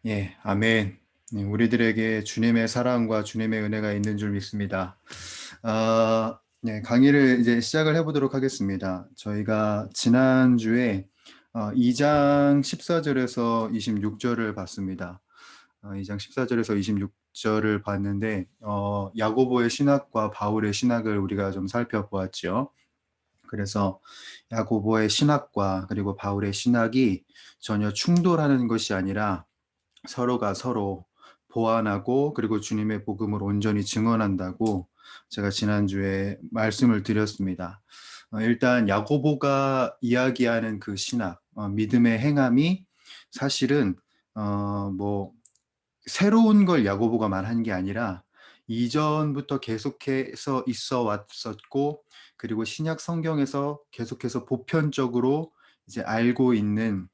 예, 아멘. 네, 우리들에게 주님의 사랑과 주님의 은혜가 있는 줄 믿습니다. 네, 강의를 이제 시작을 해보도록 하겠습니다. 저희가 지난주에 2장 14절에서 26절을 봤습니다. 2장 14절에서 26절을 봤는데, 야고보의 신학과 바울의 신학을 우리가 좀 살펴보았죠. 그래서 야고보의 신학과 그리고 바울의 신학이 전혀 충돌하는 것이 아니라 서로가 서로 보완하고 그리고 주님의 복음을 온전히 증언한다고 제가 지난주에 말씀을 드렸습니다. 일단 야고보가 이야기하는 그 신학, 믿음의 행함이 사실은 뭐 새로운 걸 야고보가 말한 게 아니라 이전부터 계속해서 있어 왔었고, 그리고 신약 성경에서 계속해서 보편적으로 이제 알고 있는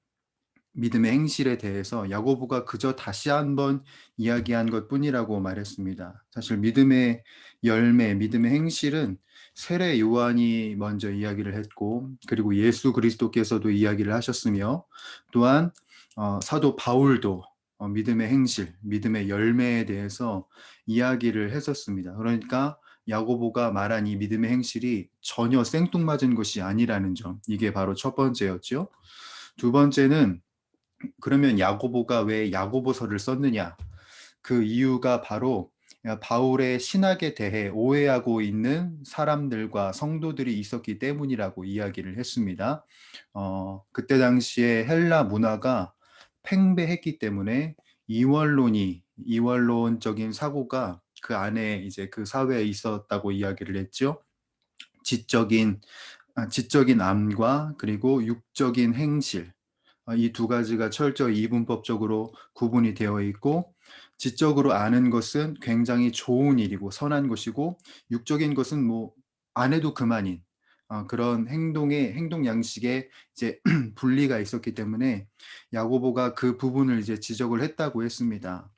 믿음의 행실에 대해서 야고보가 그저 다시 한번 이야기한 것뿐이라고 말했습니다. 사실 믿음의 열매, 믿음의 행실은 세례 요한이 먼저 이야기를 했고, 그리고 예수 그리스도께서도 이야기를 하셨으며, 또한 사도 바울도 믿음의 행실, 믿음의 열매에 대해서 이야기를 했었습니다. 그러니까 야고보가 말한 이 믿음의 행실이 전혀 생뚱맞은 것이 아니라는 점, 이게 바로 첫 번째였죠. 두 번째는, 그러면 야고보가 왜 야고보서를 썼느냐? 그 이유가 바로 바울의 신학에 대해 오해하고 있는 사람들과 성도들이 있었기 때문이라고 이야기를 했습니다. 그때 당시에 헬라 문화가 팽배했기 때문에 이원론적인 사고가 그 안에 이제 그 사회에 있었다고 이야기를 했죠. 지적인 지적인 암과 그리고 육적인 행실, 이 두 가지가 철저히 이분법적으로 구분이 되어 있고, 지적으로 아는 것은 굉장히 좋은 일이고 선한 것이고, 육적인 것은 뭐 안 해도 그만인 그런 행동 양식에 이제 분리가 있었기 때문에 야고보가 그 부분을 이제 지적을 했다고 했습니다.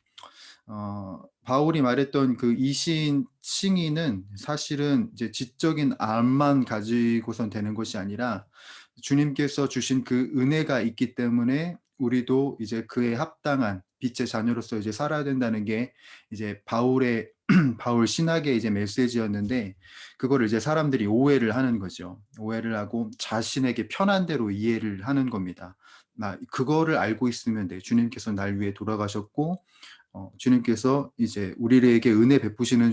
바울이 말했던 그 이신 칭의는 사실은 이제 지적인 암만 가지고선 되는 것이 아니라 주님께서 주신 그 은혜가 있기 때문에 우리도 이제 그에 합당한 빛의 자녀로서 이제 살아야 된다는 게 이제 바울의 바울 신학의 이제 메시지였는데, 그거를 이제 사람들이 오해를 하는 거죠. 오해를 하고 자신에게 편한 대로 이해를 하는 겁니다. 나 그거를 알고 있으면 돼. 주님께서 날 위해 돌아가셨고 주님께서 이제 우리에게 은혜 베푸시는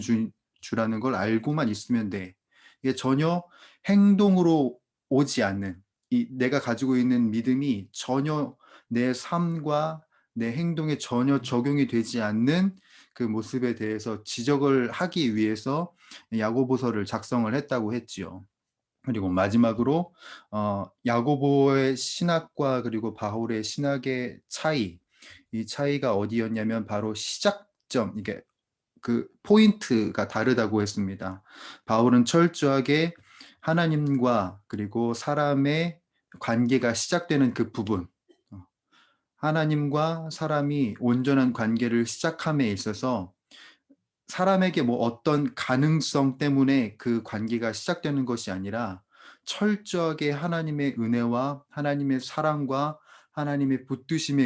주라는 걸 알고만 있으면 돼. 이게 전혀 행동으로 오지 않는, 이 내가 가지고 있는 믿음이 전혀 내 삶과 내 행동에 전혀 적용이 되지 않는 그 모습에 대해서 지적을 하기 위해서 야고보서를 작성을 했다고 했지요. 그리고 마지막으로 야고보의 신학과 그리고 바울의 신학의 차이, 이 차이가 어디였냐면 바로 시작점, 이게 그 포인트가 다르다고 했습니다. 바울은 철저하게 하나님과 그리고 사람의 관계가 시작되는 그 부분, 하나님과 사람이 온전한 관계를 시작함에 있어서 사람에게 뭐 어떤 가능성 때문에 그 관계가 시작되는 것이 아니라 철저하게 하나님의 은혜와 하나님의 사랑과 하나님의 붙드심에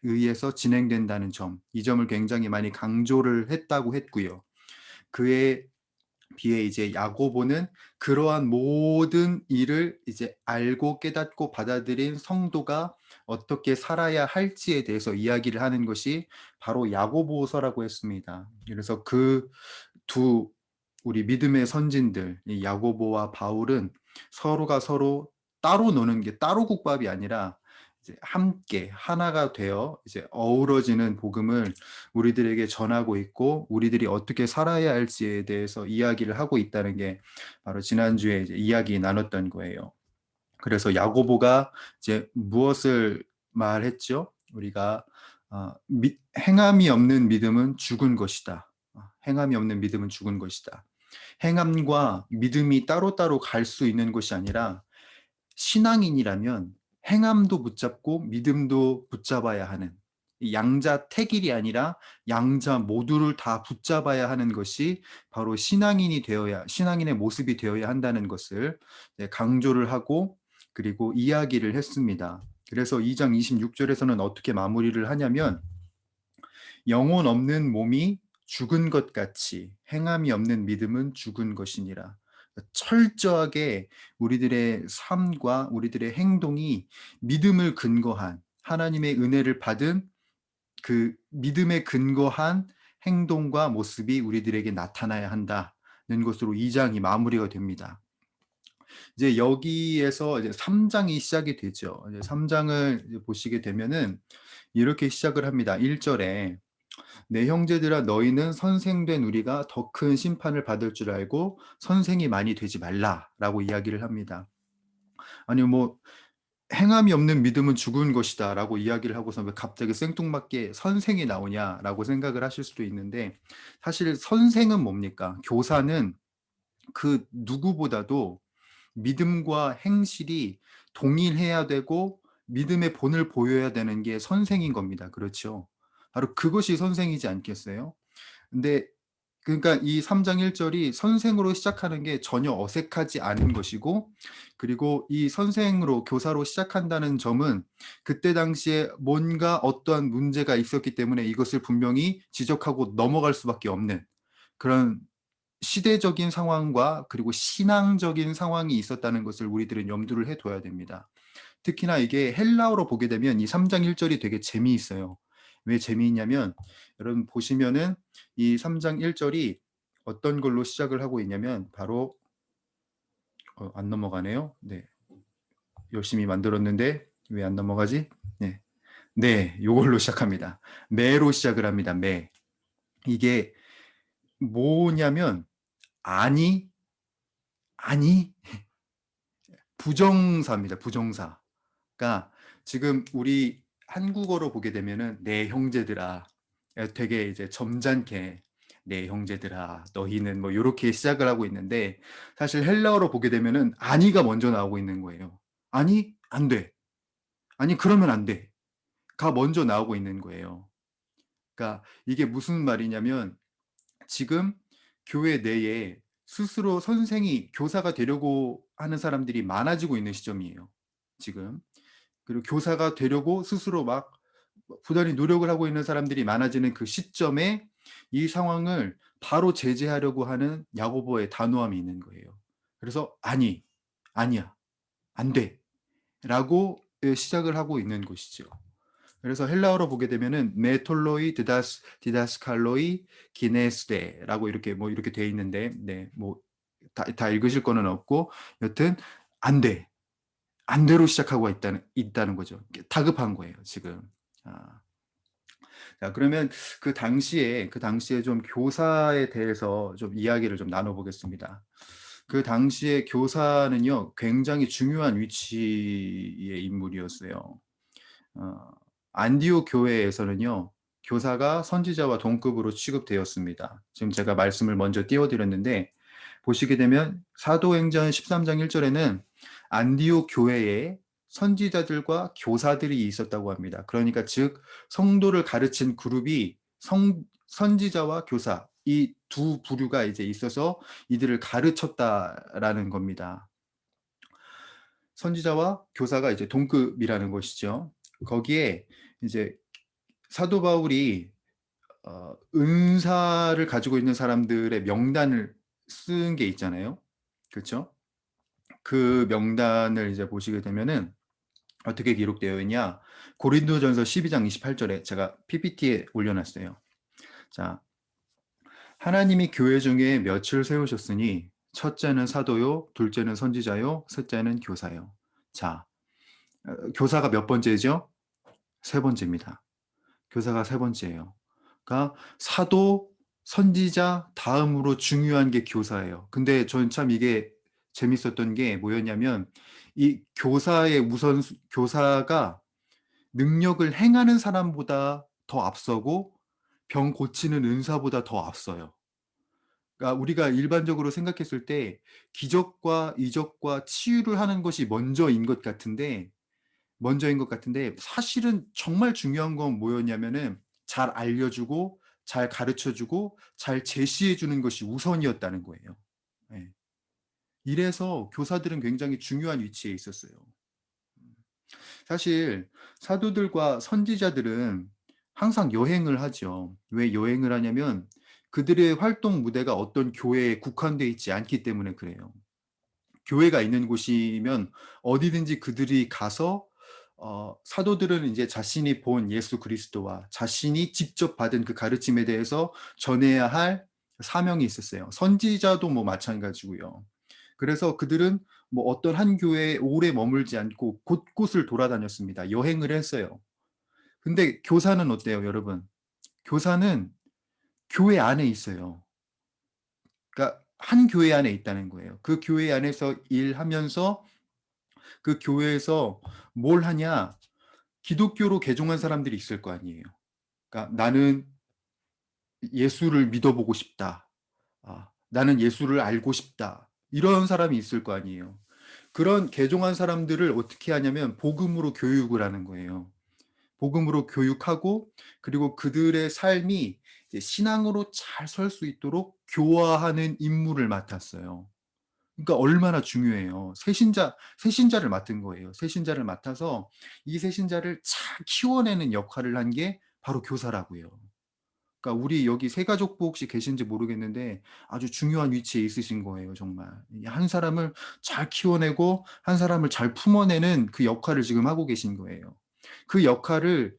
의해서 진행된다는 점, 이 점을 굉장히 많이 강조를 했다고 했고요. 그에 비해 이제 야고보는 그러한 모든 일을 이제 알고 깨닫고 받아들인 성도가 어떻게 살아야 할지에 대해서 이야기를 하는 것이 바로 야고보서라고 했습니다. 그래서 그 두 우리 믿음의 선진들, 이 야고보와 바울은 서로가 서로 따로 노는 게, 따로 국밥이 아니라 이제 함께 하나가 되어 이제 어우러지는 복음을 우리들에게 전하고 있고, 우리들이 어떻게 살아야 할지에 대해서 이야기를 하고 있다는 게 바로 지난주에 이제 이야기 나눴던 거예요. 그래서 야고보가 이제 무엇을 말했죠? 우리가 행함이 없는 믿음은 죽은 것이다. 행함이 없는 믿음은 죽은 것이다. 행함과 믿음이 따로따로 갈 수 있는 것이 아니라, 신앙인이라면 행함도 붙잡고 믿음도 붙잡아야 하는, 양자택일이 아니라 양자 모두를 다 붙잡아야 하는 것이 바로 신앙인의 모습이 되어야 한다는 것을 강조를 하고 그리고 이야기를 했습니다. 그래서 2장 26절에서는 어떻게 마무리를 하냐면, 영혼 없는 몸이 죽은 것 같이 행함이 없는 믿음은 죽은 것이니라. 철저하게 우리들의 삶과 우리들의 행동이 믿음을 근거한 하나님의 은혜를 받은 그 믿음에 근거한 행동과 모습이 우리들에게 나타나야 한다는 것으로 2장이 마무리가 됩니다. 이제 여기에서 이제 3장이 시작이 되죠. 이제 3장을 보시게 되면은 이렇게 시작을 합니다. 1절에 내 형제들아 너희는 선생된 우리가 더 큰 심판을 받을 줄 알고 선생이 많이 되지 말라라고 이야기를 합니다. 아니 뭐 행함이 없는 믿음은 죽은 것이다라고 이야기를 하고서 왜 갑자기 생뚱맞게 선생이 나오냐라고 생각을 하실 수도 있는데 사실 선생은 뭡니까? 교사는 그 누구보다도 믿음과 행실이 동일해야 되고 믿음의 본을 보여야 되는 게 선생인 겁니다. 그렇죠? 바로 그것이 선생이지 않겠어요? 근데 그러니까 이 3장 1절이 선생으로 시작하는 게 전혀 어색하지 않은 것이고, 그리고 이 선생으로 교사로 시작한다는 점은 그때 당시에 뭔가 어떠한 문제가 있었기 때문에 이것을 분명히 지적하고 넘어갈 수밖에 없는 그런 시대적인 상황과 그리고 신앙적인 상황이 있었다는 것을 우리들은 염두를 해둬야 됩니다. 특히나 이게 헬라어로 보게 되면 이 3장 1절이 되게 재미있어요. 왜 재미있냐면 여러분 보시면은 이 3장 1절이 어떤 걸로 시작을 하고 있냐면 바로 안 넘어가네요. 네. 열심히 만들었는데 왜 안 넘어가지? 네. 네, 요걸로 시작합니다. 매로 시작을 합니다. 매. 이게 뭐냐면 아니, 아니, 부정사입니다. 부정사. 그러니까 지금 우리 한국어로 보게 되면은 내 형제들아 되게 이제 점잖게 내 형제들아 너희는 뭐 이렇게 시작을 하고 있는데 사실 헬라어로 보게 되면은 아니가 먼저 나오고 있는 거예요. 아니 안 돼. 아니 그러면 안 돼. 가 먼저 나오고 있는 거예요. 그러니까 이게 무슨 말이냐면 지금 교회 내에 스스로 선생이 교사가 되려고 하는 사람들이 많아지고 있는 시점이에요. 지금. 그리고 교사가 되려고 스스로 막 부단히 노력을 하고 있는 사람들이 많아지는 그 시점에 이 상황을 바로 제재하려고 하는 야고보의 단호함이 있는 거예요. 그래서 아니, 아니야, 안 돼. 라고 시작을 하고 있는 것이죠. 그래서 헬라어로 보게 되면은 메톨로이 디다스칼로이 기네스데라고 이렇게 뭐 이렇게 돼 있는데 네, 뭐 다 읽으실 거는 없고 여튼 안 돼. 안 돼로 시작하고 있다는 거죠. 다급한 거예요, 지금. 아. 자, 그러면 그 당시에 좀 교사에 대해서 좀 이야기를 좀 나눠보겠습니다. 그 당시에 교사는요, 굉장히 중요한 위치의 인물이었어요. 어, 안디옥 교회에서는요, 교사가 선지자와 동급으로 취급되었습니다. 지금 제가 말씀을 먼저 띄워드렸는데, 보시게 되면 사도행전 13장 1절에는 안디옥 교회에 선지자들과 교사들이 있었다고 합니다. 그러니까 즉 성도를 가르친 그룹이 선지자와 교사 이 두 부류가 이제 있어서 이들을 가르쳤다라는 겁니다. 선지자와 교사가 이제 동급이라는 것이죠. 거기에 이제 사도 바울이 은사를 가지고 있는 사람들의 명단을 쓴 게 있잖아요. 그렇죠? 그 명단을 이제 보시게 되면은 어떻게 기록되어 있냐? 고린도전서 12장 28절에 제가 PPT에 올려놨어요. 자, 하나님이 교회 중에 몇을 세우셨으니 첫째는 사도요, 둘째는 선지자요, 셋째는 교사요. 자, 교사가 몇 번째죠? 세 번째입니다. 교사가 세 번째예요. 그러니까 사도, 선지자 다음으로 중요한 게 교사예요. 근데 저는 참 이게 재밌었던 게 뭐였냐면 이 교사가 능력을 행하는 사람보다 더 앞서고 병 고치는 은사보다 더 앞서요. 그러니까 우리가 일반적으로 생각했을 때 기적과 이적과 치유를 하는 것이 먼저인 것 같은데 사실은 정말 중요한 건 뭐였냐면은 잘 알려주고 잘 가르쳐주고 잘 제시해주는 것이 우선이었다는 거예요. 예. 이래서 교사들은 굉장히 중요한 위치에 있었어요. 사실 사도들과 선지자들은 항상 여행을 하죠. 왜 여행을 하냐면 그들의 활동 무대가 어떤 교회에 국한되어 있지 않기 때문에 그래요. 교회가 있는 곳이면 어디든지 그들이 가서 사도들은 이제 자신이 본 예수 그리스도와 자신이 직접 받은 그 가르침에 대해서 전해야 할 사명이 있었어요. 선지자도 뭐 마찬가지고요. 그래서 그들은 뭐 어떤 한 교회에 오래 머물지 않고 곳곳을 돌아다녔습니다. 여행을 했어요. 근데 교사는 어때요, 여러분? 교사는 교회 안에 있어요. 그러니까 한 교회 안에 있다는 거예요. 그 교회 안에서 일하면서 그 교회에서 뭘 하냐? 기독교로 개종한 사람들이 있을 거 아니에요. 그러니까 나는 예수를 믿어보고 싶다. 나는 예수를 알고 싶다. 이런 사람이 있을 거 아니에요. 그런 개종한 사람들을 어떻게 하냐면 복음으로 교육을 하는 거예요. 복음으로 교육하고 그리고 그들의 삶이 이제 신앙으로 잘 설 수 있도록 교화하는 임무를 맡았어요. 그러니까 얼마나 중요해요. 새신자를 맡은 거예요. 새신자를 맡아서 이 새신자를 잘 키워내는 역할을 한 게 바로 교사라고요. 그러니까 우리 여기 새가족부 혹시 계신지 모르겠는데 아주 중요한 위치에 있으신 거예요, 정말. 한 사람을 잘 키워내고 한 사람을 잘 품어내는 그 역할을 지금 하고 계신 거예요. 그 역할을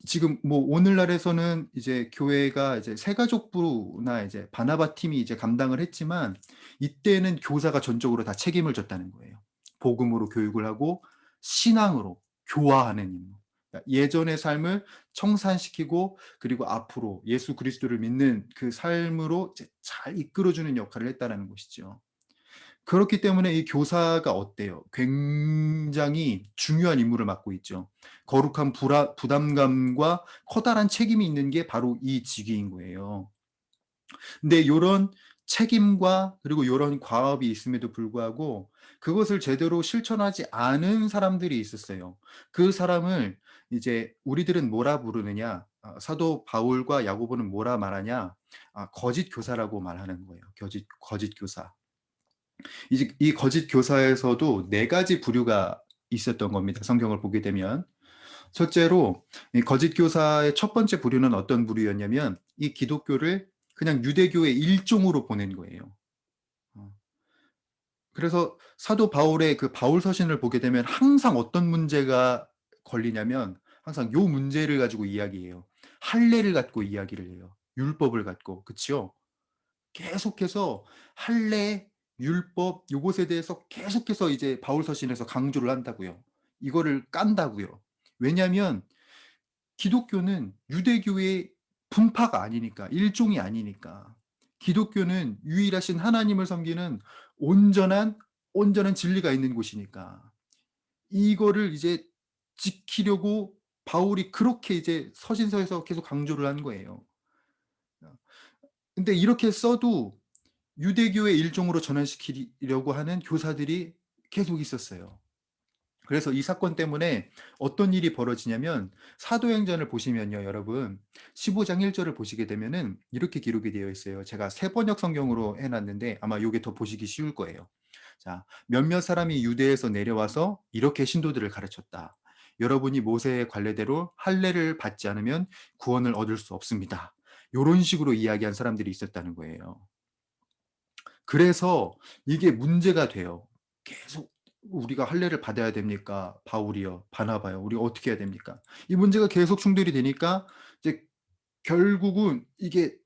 지금 뭐 오늘날에서는 이제 교회가 이제 새가족부나 이제 바나바 팀이 이제 감당을 했지만 이때는 교사가 전적으로 다 책임을 졌다는 거예요. 복음으로 교육을 하고 신앙으로 교화하는 임무. 그러니까 예전의 삶을 청산시키고 그리고 앞으로 예수 그리스도를 믿는 그 삶으로 이제 잘 이끌어주는 역할을 했다라는 것이죠. 그렇기 때문에 이 교사가 어때요? 굉장히 중요한 임무를 맡고 있죠. 거룩한 부담감과 커다란 책임이 있는 게 바로 이 직위인 거예요. 근데 요런 책임과 그리고 요런 과업이 있음에도 불구하고 그것을 제대로 실천하지 않은 사람들이 있었어요. 그 사람을 이제 우리들은 뭐라 부르느냐? 사도 바울과 야고보는 뭐라 말하냐? 거짓 교사라고 말하는 거예요. 거짓 교사. 이제 이 거짓 교사에서도 네 가지 부류가 있었던 겁니다. 성경을 보게 되면. 첫째로 이 거짓 교사의 첫 번째 부류는 어떤 부류였냐면 이 기독교를 그냥 유대교의 일종으로 보낸 거예요. 어. 그래서 사도 바울의 그 바울 서신을 보게 되면 항상 어떤 문제가 걸리냐면 항상 요 문제를 가지고 이야기해요. 할례를 갖고 이야기를 해요. 율법을 갖고. 그치요? 계속해서 할례, 율법 요것에 대해서 계속해서 이제 바울 서신에서 강조를 한다고요. 이거를 깐다고요. 왜냐하면 기독교는 유대교의 분파가 아니니까, 일종이 아니니까. 기독교는 유일하신 하나님을 섬기는 온전한 진리가 있는 곳이니까. 이거를 이제 지키려고 바울이 그렇게 이제 서신서에서 계속 강조를 한 거예요. 근데 이렇게 써도 유대교의 일종으로 전환시키려고 하는 교사들이 계속 있었어요. 그래서 이 사건 때문에 어떤 일이 벌어지냐면 사도행전을 보시면요, 여러분 15장 1절을 보시게 되면은 이렇게 기록이 되어 있어요. 제가 세 번역 성경으로 해놨는데 아마 이게 더 보시기 쉬울 거예요. 자, 몇몇 사람이 유대에서 내려와서 이렇게 신도들을 가르쳤다. 여러분이 모세의 관례대로 할례를 받지 않으면 구원을 얻을 수 없습니다. 이런 식으로 이야기한 사람들이 있었다는 거예요. 그래서 이게 문제가 돼요. 계속 우리가 할례를 받아야 됩니까? 바울이요, 바나바요. 우리가 어떻게 해야 됩니까? 이 문제가 계속 충돌이 되니까 이제 결국은 이게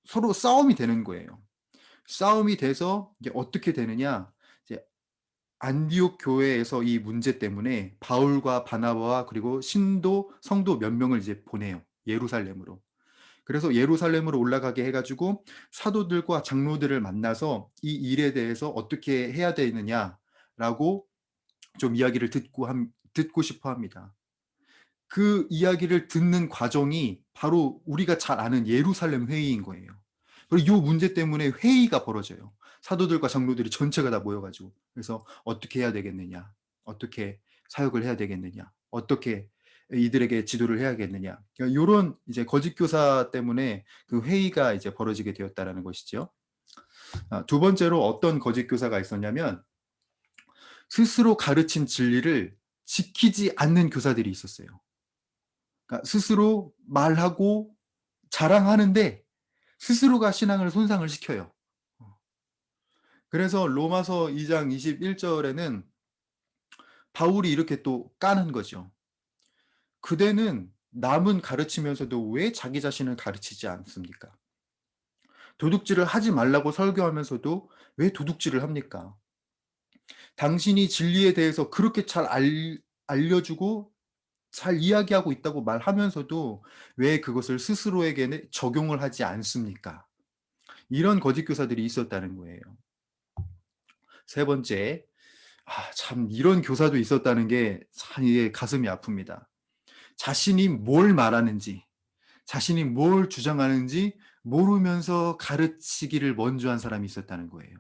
서로 싸움이 되는 거예요. 싸움이 돼서 이게 어떻게 되느냐? 이제 안디옥 교회에서 이 문제 때문에 바울과 바나바와 그리고 성도 몇 명을 이제 보내요. 예루살렘으로. 그래서 예루살렘으로 올라가게 해가지고 사도들과 장로들을 만나서 이 일에 대해서 어떻게 해야 되느냐라고 좀 이야기를 듣고 싶어 합니다. 그 이야기를 듣는 과정이 바로 우리가 잘 아는 예루살렘 회의인 거예요. 그리고 이 문제 때문에 회의가 벌어져요. 사도들과 장로들이 전체가 다 모여가지고. 그래서 어떻게 해야 되겠느냐? 어떻게 사역을 해야 되겠느냐? 어떻게 이들에게 지도를 해야겠느냐? 이런 이제 거짓 교사 때문에 그 회의가 이제 벌어지게 되었다라는 것이죠. 두 번째로 어떤 거짓 교사가 있었냐면 스스로 가르친 진리를 지키지 않는 교사들이 있었어요. 그러니까 스스로 말하고 자랑하는데 스스로가 신앙을 손상을 시켜요. 그래서 로마서 2장 21절에는 바울이 이렇게 또 까는 거죠. 그대는 남은 가르치면서도 왜 자기 자신을 가르치지 않습니까? 도둑질을 하지 말라고 설교하면서도 왜 도둑질을 합니까? 당신이 진리에 대해서 그렇게 잘 알려주고 잘 이야기하고 있다고 말하면서도 왜 그것을 스스로에게 적용을 하지 않습니까? 이런 거짓 교사들이 있었다는 거예요. 세 번째, 참 이런 교사도 있었다는 게 참 이게 가슴이 아픕니다. 자신이 뭘 말하는지, 자신이 뭘 주장하는지 모르면서 가르치기를 먼저 한 사람이 있었다는 거예요.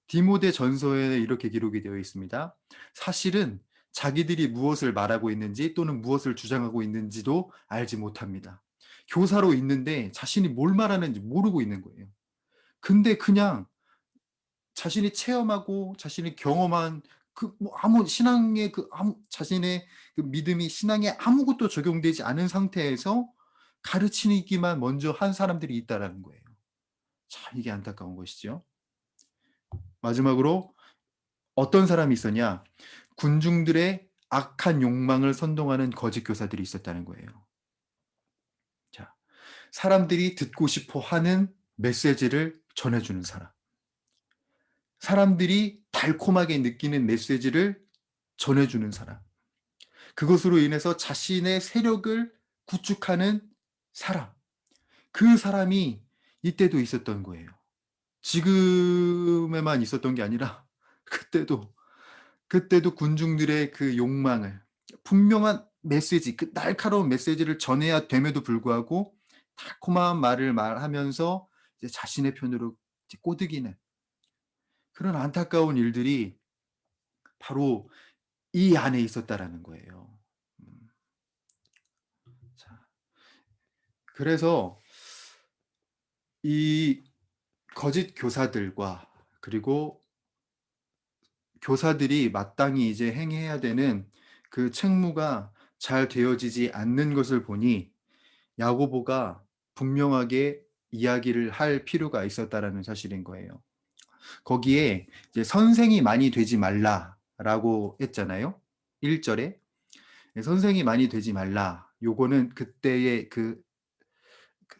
디모데 전서에 이렇게 기록이 되어 있습니다. 사실은 자기들이 무엇을 말하고 있는지 또는 무엇을 주장하고 있는지도 알지 못합니다. 교사로 있는데 자신이 뭘 말하는지 모르고 있는 거예요. 근데 그냥 자신이 체험하고 자신이 경험한 그 뭐 아무 신앙의 그 아무 자신의 그 믿음이 신앙에 아무것도 적용되지 않은 상태에서 가르치기만 먼저 한 사람들이 있다라는 거예요. 참 이게 안타까운 것이죠. 마지막으로 어떤 사람이 있었냐? 군중들의 악한 욕망을 선동하는 거짓 교사들이 있었다는 거예요. 자, 사람들이 듣고 싶어 하는 메시지를 전해주는 사람. 사람들이 달콤하게 느끼는 메시지를 전해주는 사람. 그것으로 인해서 자신의 세력을 구축하는 사람. 그 사람이 이때도 있었던 거예요. 지금에만 있었던 게 아니라 그때도 군중들의 그 욕망을 분명한 메시지, 그 날카로운 메시지를 전해야 됨에도 불구하고 달콤한 말을 말하면서 이제 자신의 편으로 이제 꼬드기는 그런 안타까운 일들이 바로 이 안에 있었다라는 거예요. 음. 자, 그래서 이 거짓 교사들과 그리고 교사들이 마땅히 이제 행해야 되는 그 책무가 잘 되어지지 않는 것을 보니 야고보가 분명하게 이야기를 할 필요가 있었다라는 사실인 거예요. 거기에 이제 선생이 많이 되지 말라라고 했잖아요. 1절에 선생이 많이 되지 말라. 요거는 그때의 그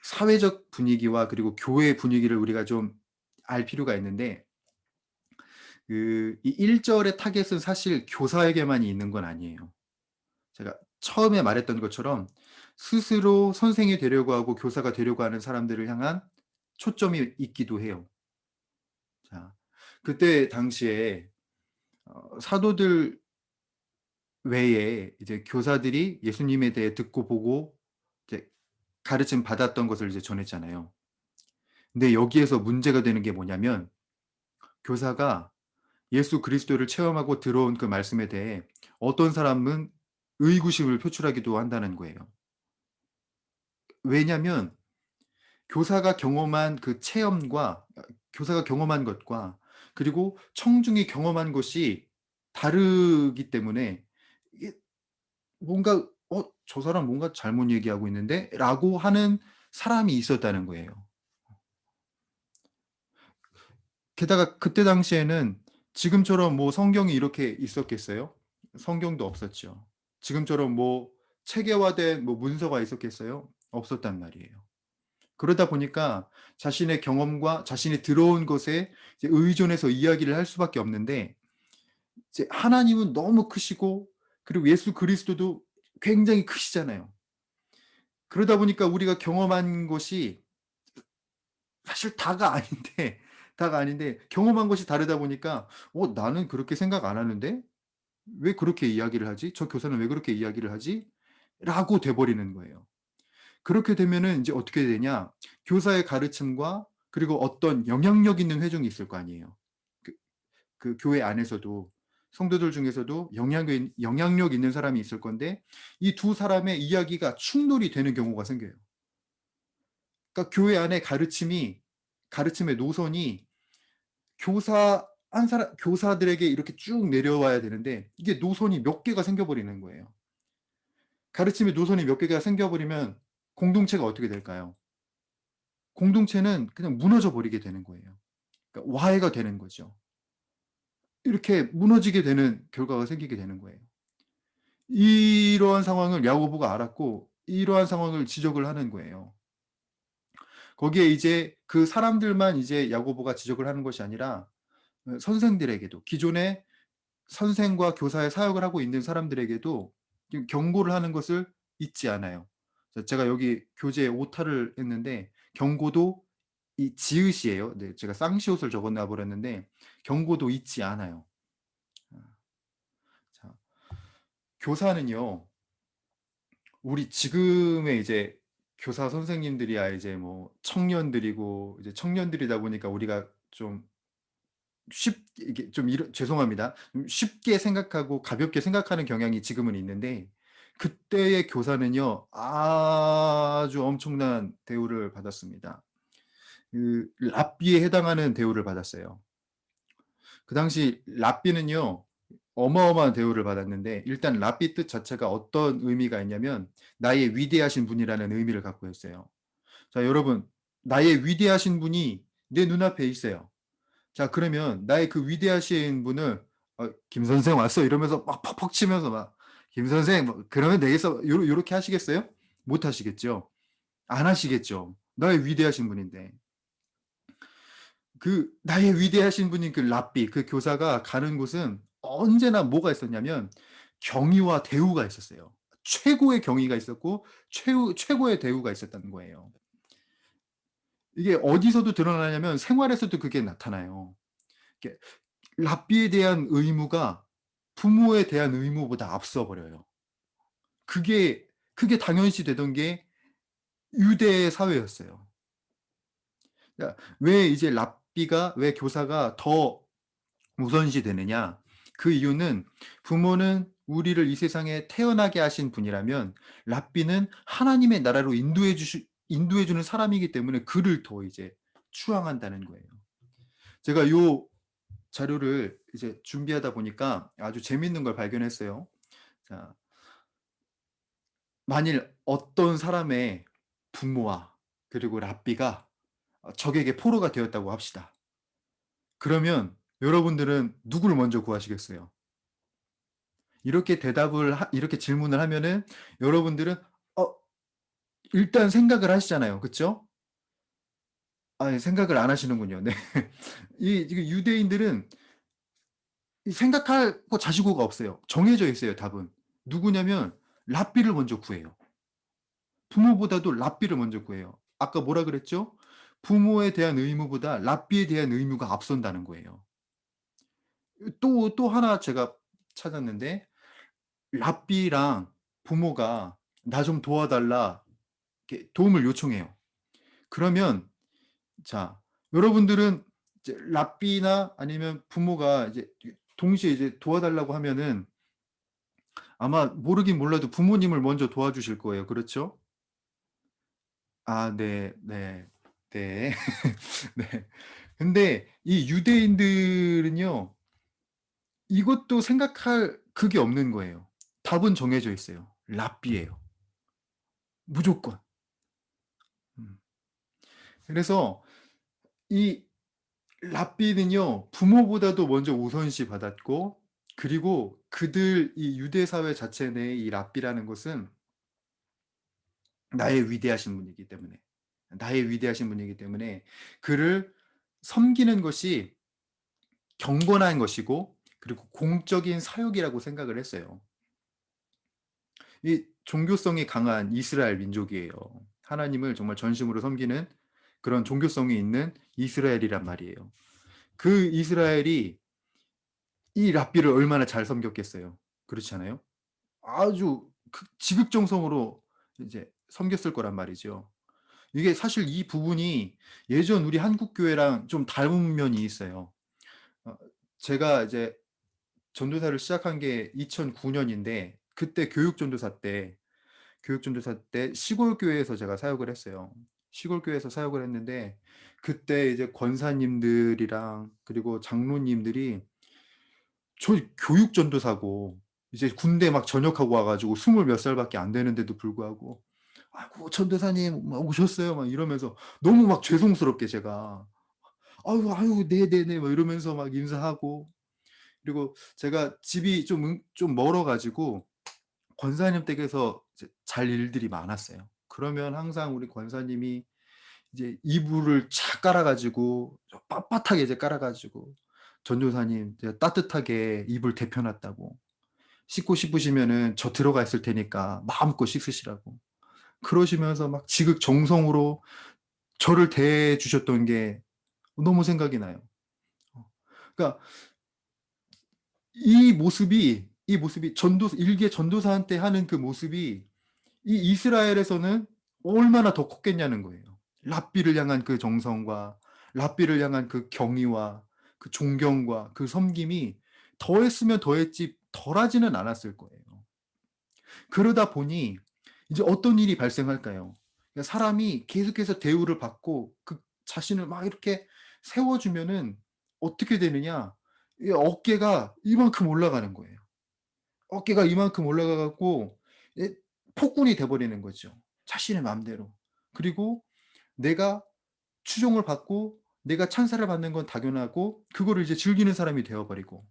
사회적 분위기와 그리고 교회 분위기를 우리가 좀 알 필요가 있는데 이 1절의 타겟은 사실 교사에게만 있는 건 아니에요. 제가 처음에 말했던 것처럼 스스로 선생이 되려고 하고 교사가 되려고 하는 사람들을 향한 초점이 있기도 해요. 자, 그때 당시에 사도들 외에 이제 교사들이 예수님에 대해 듣고 보고 이제 가르침 받았던 것을 이제 전했잖아요. 근데 여기에서 문제가 되는 게 뭐냐면 교사가 예수 그리스도를 체험하고 들어온 그 말씀에 대해 어떤 사람은 의구심을 표출하기도 한다는 거예요. 왜냐면 교사가 경험한 그 체험과 교사가 경험한 것과 그리고 청중이 경험한 것이 다르기 때문에 이게 뭔가 '저 사람 뭔가 잘못 얘기하고 있는데?'라고 하는 사람이 있었다는 거예요. 게다가 그때 당시에는 지금처럼 뭐 성경이 이렇게 있었겠어요? 성경도 없었죠. 지금처럼 뭐 체계화된 뭐 문서가 있었겠어요? 없었단 말이에요. 그러다 보니까 자신의 경험과 자신이 들어온 것에 이제 의존해서 이야기를 할 수밖에 없는데 이제 하나님은 너무 크시고 그리고 예수 그리스도도 굉장히 크시잖아요. 그러다 보니까 우리가 경험한 것이 사실 다가 아닌데 다가 아닌데 경험한 것이 다르다 보니까 '나는 그렇게 생각 안 하는데 왜 그렇게 이야기를 하지? 저 교사는 왜 그렇게 이야기를 하지?' 라고 돼 버리는 거예요. 그렇게 되면은 인제 어떻게 되냐? 교사의 가르침과 그리고 어떤 영향력 있는 회중이 있을 거 아니에요. 그 교회 안에서도 성도들 중에서도 영향력 있는 사람이 있을 건데 이 두 사람의 이야기가 충돌이 되는 경우가 생겨요. 그러니까 교회 안에 가르침의 노선이 교사들에게 이렇게 쭉 내려와야 되는데 이게 노선이 몇 개가 생겨 버리는 거예요. 가르침의 노선이 몇 개가 생겨 버리면 공동체가 어떻게 될까요? 공동체는 그냥 무너져 버리게 되는 거예요. 그러니까 와해가 되는 거죠. 이렇게 무너지게 되는 결과가 생기게 되는 거예요. 이러한 상황을 야고보가 알았고 이러한 상황을 지적을 하는 거예요. 거기에 이제 그 사람들만 이제 야고보가 지적을 하는 것이 아니라 선생들에게도, 기존에 선생과 교사의 사역을 하고 있는 사람들에게도 경고를 하는 것을 잊지 않아요. 제가 여기 교재에 오타를 했는데 경고도 이 지읒이에요. 네, 제가 쌍시옷을 적어 놔 버렸는데 경고도 잊지 않아요. 아, 자, 교사는요. 우리 지금의 이제 교사 선생님들이야 이제 뭐 청년들이고, 이제 청년들이다 보니까 우리가 좀 이게 좀 죄송합니다. 좀 쉽게 생각하고 가볍게 생각하는 경향이 지금은 있는데, 그때의 교사는요 아주 엄청난 대우를 받았습니다. 그 랍비에 해당하는 대우를 받았어요. 그 당시 랍비는요 어마어마한 대우를 받았는데, 일단 랍비 뜻 자체가 어떤 의미가 있냐면 나의 위대하신 분이라는 의미를 갖고 있어요. 자, 여러분, 나의 위대하신 분이 내 눈앞에 있어요. 자, 그러면 나의 그 위대하신 분을 김 선생 왔어 이러면서 막 퍽퍽 치면서 막 김 선생 뭐 그러면 되겠어 요렇게 하시겠어요? 못 하시겠죠. 안 하시겠죠. 나의 위대하신 분인데. 그 나의 위대하신 분인 그 랍비, 그 교사가 가는 곳은 언제나 뭐가 있었냐면 경의와 대우가 있었어요. 최고의 경의가 있었고 최고의 대우가 있었다는 거예요. 이게 어디서도 드러나냐면 생활에서도 그게 나타나요. 이게 랍비에 대한 의무가 부모에 대한 의무보다 앞서 버려요. 그게 당연시 되던 게 유대 사회였어요. 그러니까 왜 이제 랍비가, 왜 교사가 더 우선시 되느냐? 그 이유는 부모는 우리를 이 세상에 태어나게 하신 분이라면 랍비는 하나님의 나라로 인도해 주는 사람이기 때문에 그를 더 이제 추앙한다는 거예요. 제가 요 자료를 이제 준비하다 보니까 아주 재밌는 걸 발견했어요. 자, 만일 어떤 사람의 부모와 그리고 랍비가 적에게 포로가 되었다고 합시다. 그러면 여러분들은 누구를 먼저 구하시겠어요? 이렇게 질문을 하면은 여러분들은 어 일단 생각을 하시잖아요. 그쵸? 생각을 안 하시는군요. 네. 이 유대인들은 이 생각할 거 자시고가 없어요. 정해져 있어요, 답은. 누구냐면 랍비를 먼저 구해요. 부모보다도 랍비를 먼저 구해요. 아까 뭐라 그랬죠? 부모에 대한 의무보다 랍비에 대한 의무가 앞선다는 거예요. 또 하나 제가 찾았는데, 랍비랑 부모가 나 좀 도와달라 이렇게 도움을 요청해요. 그러면 자, 여러분들은 이제 랍비나 아니면 부모가 이제 동시에 이제 도와달라고 하면은 아마 모르긴 몰라도 부모님을 먼저 도와주실 거예요. 그렇죠? 네. 네. 네. 네. 근데 이 유대인들은요, 이것도 생각할 그게 없는 거예요. 답은 정해져 있어요. 랍비예요. 무조건. 음. 그래서 이 랍비는요, 부모보다도 먼저 우선시 받았고, 그리고 그들 이 유대 사회 자체 내의 이 랍비라는 것은 나의 위대하신 분이기 때문에, 나의 위대하신 분이기 때문에 그를 섬기는 것이 경건한 것이고, 그리고 공적인 사역이라고 생각을 했어요. 이 종교성이 강한 이스라엘 민족이에요. 하나님을 정말 전심으로 섬기는 그런 종교성이 있는 이스라엘이란 말이에요. 그 이스라엘이 이 랍비를 얼마나 잘 섬겼겠어요. 그렇지 않아요? 아주 지극정성으로 이제 섬겼을 거란 말이죠. 이게 사실 이 부분이 예전 우리 한국 교회랑 좀 닮은 면이 있어요. 어, 제가 이제 전도사를 시작한 게 2009년인데, 그때 교육 전도사 때 시골 교회에서 제가 사역을 했어요. 시골 교회에서 사역을 했는데, 그때 이제 권사님들이랑 그리고 장로님들이 저 교육 전도사고 이제 군대 막 전역하고 와 가지고 20몇 살밖에 안 되는데도 불구하고 "아이고 전도사님 막 오셨어요." 막 이러면서 너무 막 죄송스럽게 제가 "아유, 아유 네네네." 막 이러면서 막 인사하고, 그리고 제가 집이 좀 멀어 가지고 권사님 댁에서 이제 잘 일들이 많았어요. 그러면 항상 우리 권사님이 이제 이불을 착 깔아 가지고 빳빳하게 이제 깔아 가지고 "전도사님 제가 따뜻하게 이불 데펴 놨다고. 씻고 싶으시면은 저 들어가 있을 테니까 마음껏 씻으시라고." 그러시면서 막 지극정성으로 저를 대해 주셨던 게 너무 생각이 나요. 그러니까 이 모습이 일개 전도사한테 하는 그 모습이 이 이스라엘에서는 얼마나 더 컸겠냐는 거예요. 랍비를 향한 그 정성과 랍비를 향한 그 경의와 그 존경과 그 섬김이 더했으면 더했지 덜하지는 않았을 거예요. 그러다 보니 이제 어떤 일이 발생할까요? 그러니까 사람이 계속해서 대우를 받고 그 자신을 막 이렇게 세워 주면은 어떻게 되느냐? 이 어깨가 이만큼 올라가는 거예요. 어깨가 이만큼 올라가 갖고 예 폭군이 돼 버리는 거죠, 자신의 맘대로. 그리고 내가 추종을 받고 내가 찬사를 받는 건 당연하고 그거를 이제 즐기는 사람이 되어 버리고,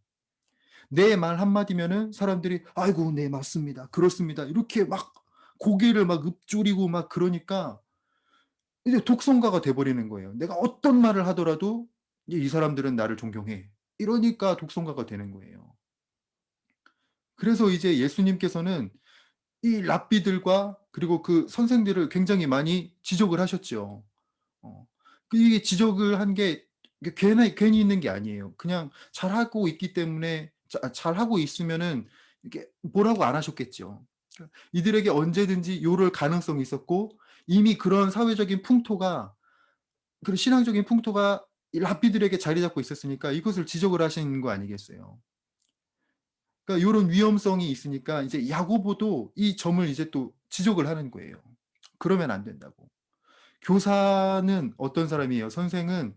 내 말 한마디면은 사람들이 "아이고 네 맞습니다. 그렇습니다." 이렇게 막 고개를 막 읊조리고 막 그러니까 이제 독선가가 돼 버리는 거예요. 내가 어떤 말을 하더라도 이제 '이 사람들은 나를 존경해.' 이러니까 독선가가 되는 거예요. 그래서 이제 예수님께서는 이 랍비들과 그리고 그 선생들을 굉장히 많이 지적을 하셨죠. 어. 이게 지적을 한 게 이게 괜히 있는 게 아니에요. 그냥 잘하고 있기 때문에 잘하고 있으면은 이게 뭐라고 안 하셨겠죠. 이들에게 언제든지 요럴 가능성이 있었고 이미 그런 사회적인 풍토가, 그런 신앙적인 풍토가 이 랍비들에게 자리 잡고 있었으니까 이것을 지적을 하신 거 아니겠어요. 그러니까 요런 위험성이 있으니까 이제 야고보도 이 점을 이제 또 지적을 하는 거예요. 그러면 안 된다고. 교사는 어떤 사람이에요? 선생은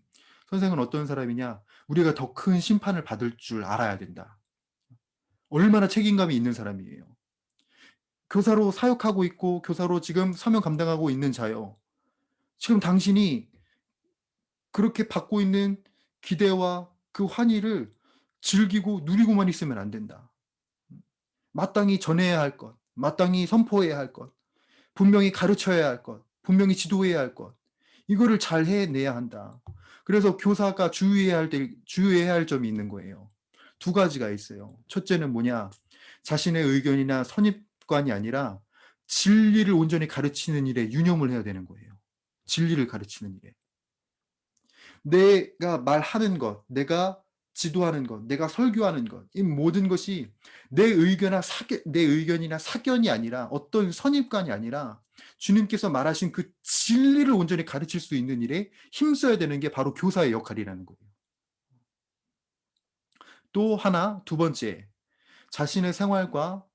어떤 사람이냐? 우리가 더 큰 심판을 받을 줄 알아야 된다. 얼마나 책임감이 있는 사람이에요. 교사로 사역하고 있고 교사로 지금 사명 감당하고 있는 자요. 지금 당신이 그렇게 받고 있는 기대와 그 환희를 즐기고 누리고만 있으면 안 된다. 마땅히 전해야 할 것, 마땅히 선포해야 할 것, 분명히 가르쳐야 할 것, 분명히 지도해야 할 것, 이거를 잘 해내야 한다. 그래서 교사가 주의해야 할 점이 있는 거예요. 두 가지가 있어요. 첫째는 뭐냐? 자신의 의견이나 선입관이 아니라 진리를 온전히 가르치는 일에 유념을 해야 되는 거예요. 진리를 가르치는 일에. 내가 말하는 것, 내가 지도하는 것, 내가 설교하는 것, 이 모든 것이 내 의견이나 사견이 아니라 어떤 선입관이 아니라 주님께서 말하신 그 진리를 온전히 가르칠 수 있는 일에 힘써야 되는 게 바로 교사의 역할이라는 거예요. 또 하나, 두 번째, 자신의 생활과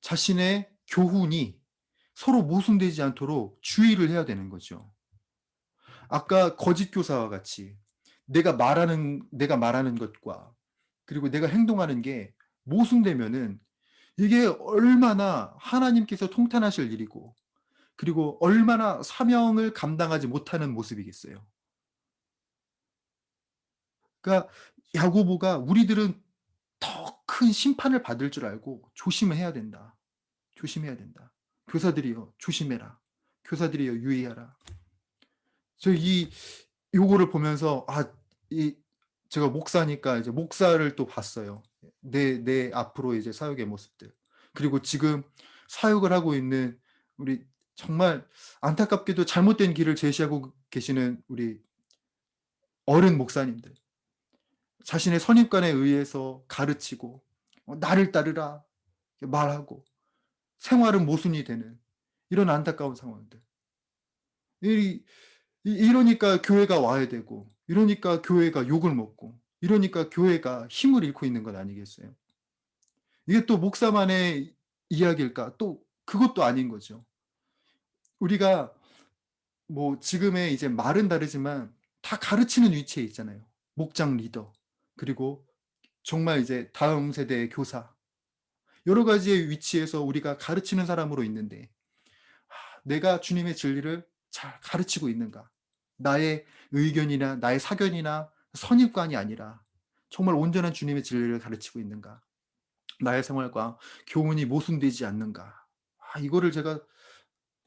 자신의 교훈이 서로 모순되지 않도록 주의를 해야 되는 거죠. 아까 거짓 교사와 같이 내가 말하는 것과 그리고 내가 행동하는 게 모순되면은 이게 얼마나 하나님께서 통탄하실 일이고 그리고 얼마나 사명을 감당하지 못하는 모습이겠어요. 그러니까 야고보가 우리들은 더 큰 심판을 받을 줄 알고 조심해야 된다. 조심해야 된다. 교사들이여 조심해라. 교사들이여 유의하라. 저 요거를 보면서 이 제가 목사니까 이제 목사를 또 봤어요. 내 앞으로 이제 사역의 모습들. 그리고 지금 사역을 하고 있는 우리 정말 안타깝게도 잘못된 길을 제시하고 계시는 우리 어른 목사님들. 자신의 선입관에 의해서 가르치고 나를 따르라 이렇게 말하고 생활은 모순이 되는 이런 안타까운 상황들. 이 이러니까 교회가 와야 되고 이러니까 교회가 욕을 먹고 이러니까 교회가 힘을 잃고 있는 것 아니겠어요? 이게 또 목사만의 이야기일까? 또 그것도 아닌 거죠. 우리가 뭐 지금의 이제 말은 다르지만 다 가르치는 위치에 있잖아요. 목장 리더, 그리고 정말 이제 다음 세대의 교사. 여러 가지의 위치에서 우리가 가르치는 사람으로 있는데 내가 주님의 진리를 잘 가르치고 있는가? 나의 의견이나 나의 사견이나 선입관이 아니라 정말 온전한 주님의 진리를 가르치고 있는가? 나의 생활과 교훈이 모순되지 않는가? 이거를 제가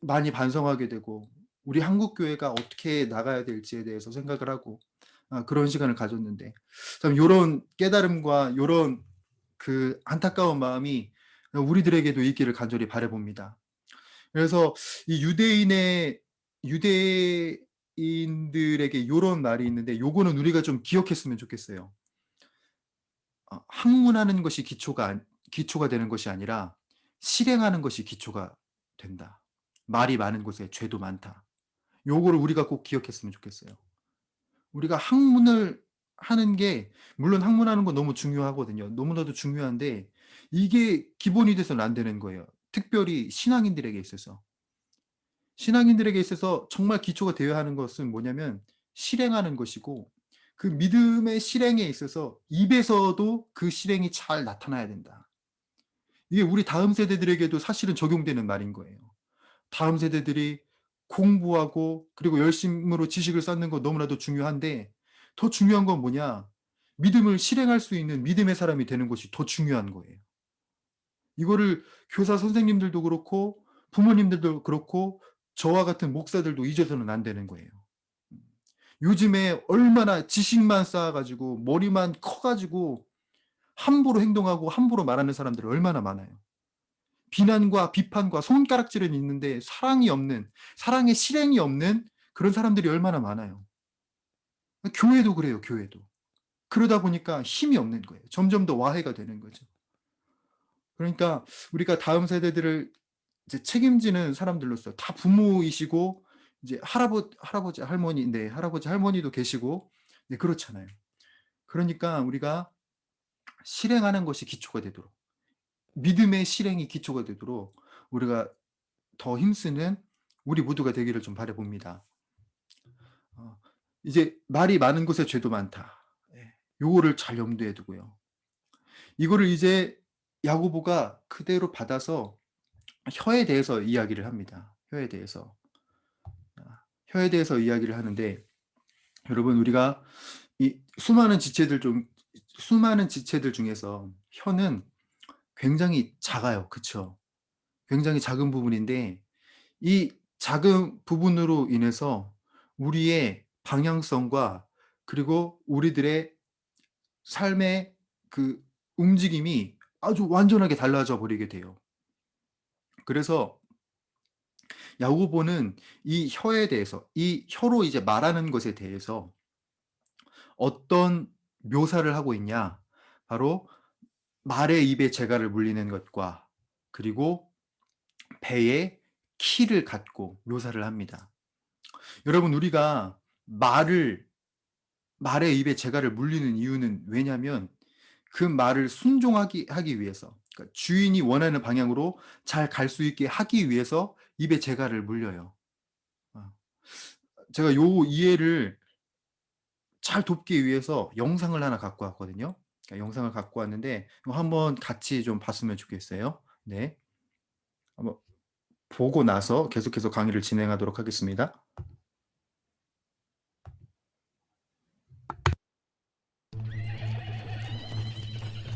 많이 반성하게 되고 우리 한국 교회가 어떻게 나가야 될지에 대해서 생각을 하고 그런 시간을 가졌는데 참 요런 깨달음과 요런 그 안타까운 마음이 우리들에게도 있기를 간절히 바라봅니다. 그래서 이 유대인들에게 요런 말이 있는데 요거는 우리가 좀 기억했으면 좋겠어요. 학문하는 것이 기초가 되는 것이 아니라 실행하는 것이 기초가 된다. 말이 많은 곳에 죄도 많다. 요거를 우리가 꼭 기억했으면 좋겠어요. 우리가 학문을 하는 게 물론 학문하는 건 너무 중요하거든요. 너무나도 중요한데 이게 기본이 돼서는 안 되는 거예요. 특별히 신앙인들에게 있어서. 신앙인들에게 있어서 정말 기초가 되어야 하는 것은 뭐냐면 실행하는 것이고 그 믿음의 실행에 있어서 입에서도 그 실행이 잘 나타나야 된다. 이게 우리 다음 세대들에게도 사실은 적용되는 말인 거예요. 다음 세대들이 공부하고 그리고 열심으로 지식을 쌓는 거 너무나도 중요한데 더 중요한 건 뭐냐? 믿음을 실행할 수 있는 믿음의 사람이 되는 것이 더 중요한 거예요. 이거를 교사 선생님들도 그렇고 부모님들도 그렇고 저와 같은 목사들도 잊어서는 안 되는 거예요. 요즘에 얼마나 지식만 쌓아가지고 머리만 커가지고 함부로 행동하고 함부로 말하는 사람들이 얼마나 많아요. 비난과 비판과 손가락질은 있는데 사랑이 없는, 사랑의 실행이 없는 그런 사람들이 얼마나 많아요. 교회도 그래요, 교회도. 그러다 보니까 힘이 없는 거예요. 점점 더 와해가 되는 거죠. 그러니까 우리가 다음 세대들을 이제 책임지는 사람들로서 다 부모이시고 이제 할아버지 할머니, 네, 할아버지 할머니도 계시고 네, 그렇잖아요. 그러니까 우리가 실행하는 것이 기초가 되도록 믿음의 실행이 기초가 되도록 우리가 더 힘쓰는 우리 모두가 되기를 좀 바라봅니다. 이제 말이 많은 곳에 죄도 많다. 예, 요거를 잘 염두에 두고요. 이거를 이제 야고보가 그대로 받아서 혀에 대해서 이야기를 합니다. 혀에 대해서. 혀에 대해서 이야기를 하는데 여러분 우리가 이 수많은 지체들 중에서 혀는 굉장히 작아요. 그쵸? 굉장히 작은 부분인데 이 작은 부분으로 인해서 우리의 방향성과 그리고 우리들의 삶의 그 움직임이 아주 완전하게 달라져 버리게 돼요. 그래서 야고보는 이 혀에 대해서, 이 혀로 이제 말하는 것에 대해서 어떤 묘사를 하고 있냐? 바로 말의 입에 재갈을 물리는 것과 그리고 배에 키를 갖고 묘사를 합니다. 여러분 우리가 말의 입에 재갈을 물리는 이유는 왜냐면 그 말을 하기 위해서 그러니까 주인이 원하는 방향으로 잘 갈 수 있게 하기 위해서 입에 재갈을 물려요. 제가 요 이해를 잘 돕기 위해서 영상을 하나 갖고 왔거든요. 그러니까 영상을 갖고 왔는데 한번 같이 좀 봤으면 좋겠어요. 네. 한번 보고 나서 계속해서 강의를 진행하도록 하겠습니다.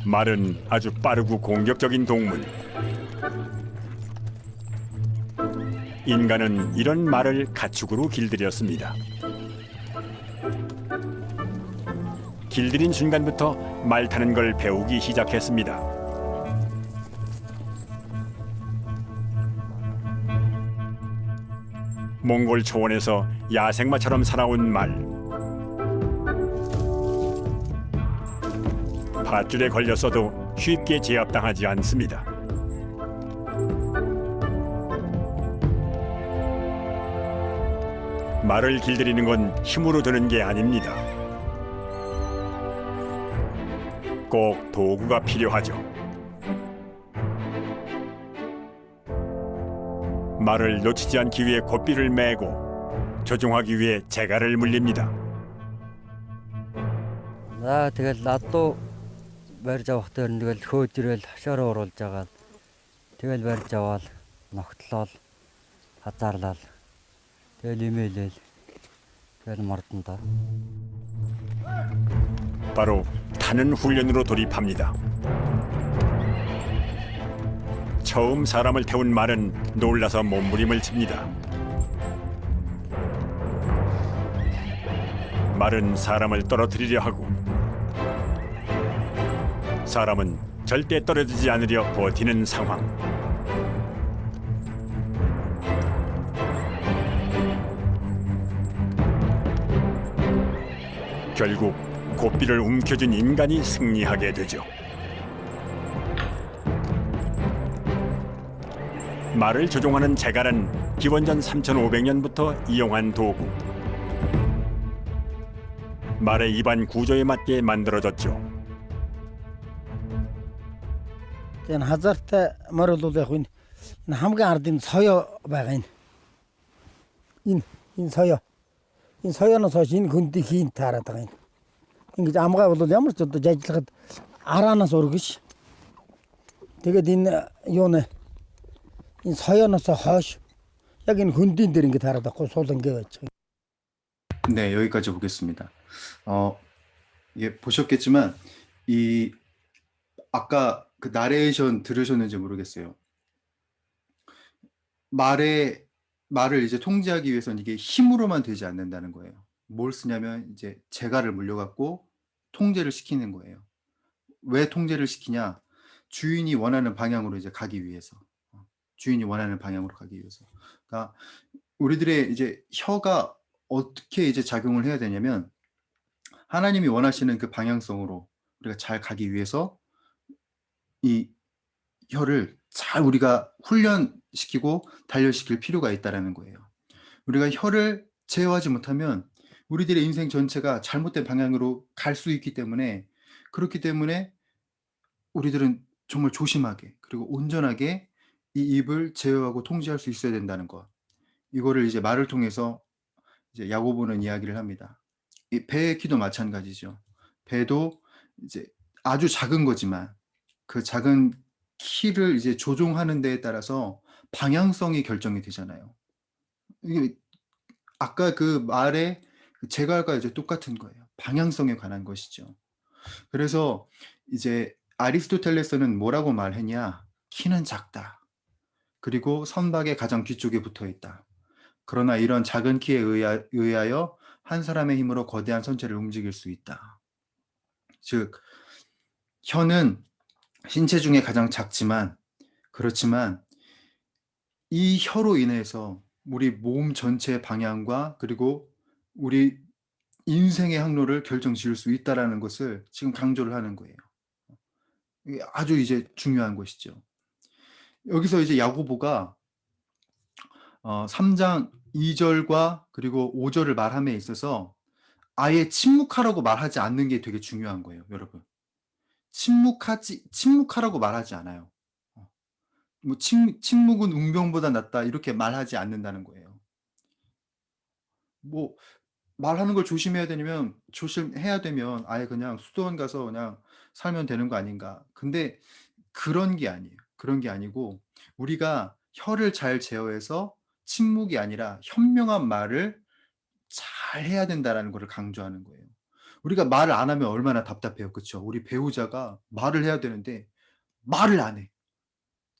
말은 아주 빠르고 공격적인 동물. 인간은 이런 말을 가축으로 길들였습니다. 길들인 순간부터 말 타는 걸 배우기 시작했습니다. 몽골 초원에서 야생마처럼 살아온 말. 밧줄에 걸렸어도 쉽게 제압당하지 않습니다. 말을 길들이는 건 힘으로 드는 게 아닙니다. 꼭 도구가 필요하죠. 말을 놓치지 않기 위해 고삐를 메고 조종하기 위해 재갈을 물립니다. 나 또 барьж авах дээр нь тэгэл хөөжрөөл хашаараа оруулж агаад тэгэл барьж аваад ногтлол хазаарлал тэгэл имэйлэл тэгэл мордонда. 바로 타는 훈련으로 돌입합니다. 처음 사람을 태운 말은 놀라서 몸부림을 칩니다. 말은 사람을 떨어뜨리려 하고 사람은 절대 떨어지지 않으려 버티는 상황. 결국 고삐를 움켜쥔 인간이 승리하게 되죠. 말을 조종하는 제갈은 기원전 3500년부터 이용한 도구. 말의 입안 구조에 맞게 만들어졌죠. энэ хазаартай морь бол яг энэ хамгийн ардын соёо байгаа энэ. Энэ соёо. Энэ соёоноос хойш энэ хөндийг хийн таарад байгаа юм. Ингэж амгаа бол ямар ч одоо жажлагад араанаас урагш. Тэгээд энэ юуны энэ соёоноос хойш яг энэ хөндийн дээр ингэ таарад байхгүй суул ингэ байж байгаа. 네, 여기까지 보겠습니다. 예, 보셨겠지만 이 아까 그 나레이션 들으셨는지 모르겠어요. 말을 이제 통제하기 위해서는 이게 힘으로만 되지 않는다는 거예요. 뭘 쓰냐면 이제 재갈을 물려갖고 통제를 시키는 거예요. 왜 통제를 시키냐? 주인이 원하는 방향으로 이제 가기 위해서. 주인이 원하는 방향으로 가기 위해서. 그러니까 우리들의 이제 혀가 어떻게 이제 작용을 해야 되냐면 하나님이 원하시는 그 방향성으로 우리가 잘 가기 위해서 이 혀를 잘 우리가 훈련시키고 단련시킬 필요가 있다라는 거예요. 우리가 혀를 제어하지 못하면 우리들의 인생 전체가 잘못된 방향으로 갈 수 있기 때문에 그렇기 때문에 우리들은 정말 조심하게 그리고 온전하게 이 입을 제어하고 통제할 수 있어야 된다는 것. 이거를 이제 말을 통해서 이제 야고보는 이야기를 합니다. 이 배의 키도 마찬가지죠. 배도 이제 아주 작은 거지만 그 작은 키를 이제 조종하는 데에 따라서 방향성이 결정이 되잖아요. 이게 아까 그 말의 제갈과 이제 똑같은 거예요. 방향성에 관한 것이죠. 그래서 이제 아리스토텔레스는 뭐라고 말했냐? 키는 작다. 그리고 선박의 가장 뒤쪽에 붙어 있다. 그러나 이런 작은 키에 의하여 한 사람의 힘으로 거대한 선체를 움직일 수 있다. 즉, 혀는 신체 중에 가장 작지만 그렇지만 이 혀로 인해서 우리 몸 전체의 방향과 그리고 우리 인생의 항로를 결정지을 수 있다라는 것을 지금 강조를 하는 거예요. 이게 아주 이제 중요한 것이죠. 여기서 이제 야고보가 3장 2절과 그리고 5절을 말함에 있어서 아예 침묵하라고 말하지 않는 게 되게 중요한 거예요, 여러분. 침묵하라고 말하지 않아요. 뭐 침묵은 웅병보다 낫다 이렇게 말하지 않는다는 거예요. 뭐 말하는 걸 조심해야 되면 아예 그냥 수도원 가서 그냥 살면 되는 거 아닌가. 근데 그런 게 아니에요. 그런 게 아니고 우리가 혀를 잘 제어해서 침묵이 아니라 현명한 말을 잘 해야 된다라는 것을 강조하는 거예요. 우리가 말을 안 하면 얼마나 답답해요. 그렇죠? 우리 배우자가 말을 해야 되는데 말을 안 해.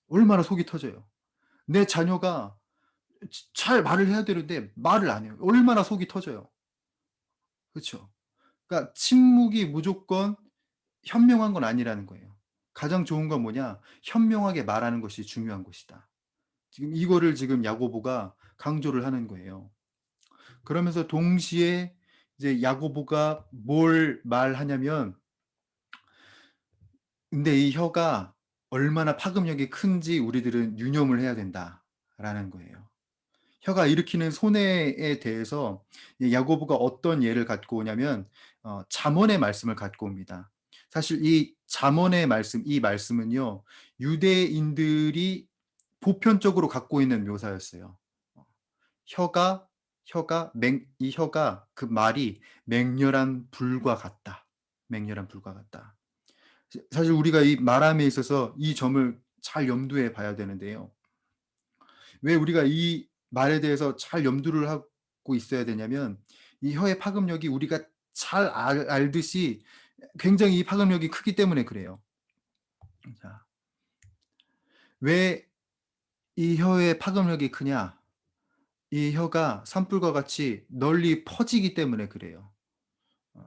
얼마나 속이 터져요. 내 자녀가 잘 말을 해야 되는데 말을 안 해요. 얼마나 속이 터져요. 그렇죠? 그러니까 침묵이 무조건 현명한 건 아니라는 거예요. 가장 좋은 건 뭐냐? 현명하게 말하는 것이 중요한 것이다. 지금 이거를 지금 야고보가 강조를 하는 거예요. 그러면서 동시에 이제 야고보가 뭘 말하냐면 근데 이 혀가 얼마나 파급력이 큰지 우리들은 유념을 해야 된다라는 거예요. 혀가 일으키는 손해에 대해서 야고보가 어떤 예를 갖고 오냐면 잠언의 말씀을 갖고 옵니다. 사실 이 잠언의 말씀, 이 말씀은요 유대인들이 보편적으로 갖고 있는 묘사였어요. 이 혀가 그 말이 맹렬한 불과 같다. 맹렬한 불과 같다. 사실 우리가 이 말함에 있어서 이 점을 잘 염두에 봐야 되는데요. 왜 우리가 이 말에 대해서 잘 염두를 하고 있어야 되냐면 이 혀의 파급력이 우리가 잘 알듯이 굉장히 이 파급력이 크기 때문에 그래요. 자, 왜 이 혀의 파급력이 크냐? 이 혀가 산불과 같이 널리 퍼지기 때문에 그래요. 어,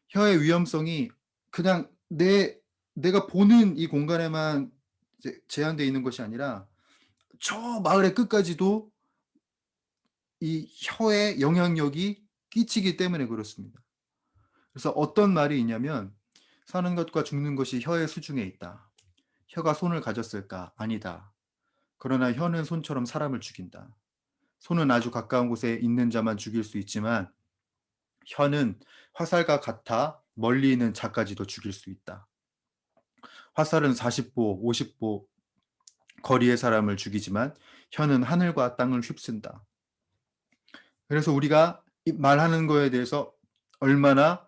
혀의 위험성이 그냥 내가 보는 이 공간에만 이제 제한되어 있는 것이 아니라 저 마을의 끝까지도 이 혀의 영향력이 끼치기 때문에 그렇습니다. 그래서 어떤 말이 있냐면 사는 것과 죽는 것이 혀의 수중에 있다. 혀가 손을 가졌을까? 아니다. 그러나 혀는 손처럼 사람을 죽인다. 손은 아주 가까운 곳에 있는 자만 죽일 수 있지만 혀는 화살과 같아 멀리 있는 자까지도 죽일 수 있다. 화살은 40보, 50보 거리의 사람을 죽이지만 혀는 하늘과 땅을 휩쓴다. 그래서 우리가 말하는 거에 대해서 얼마나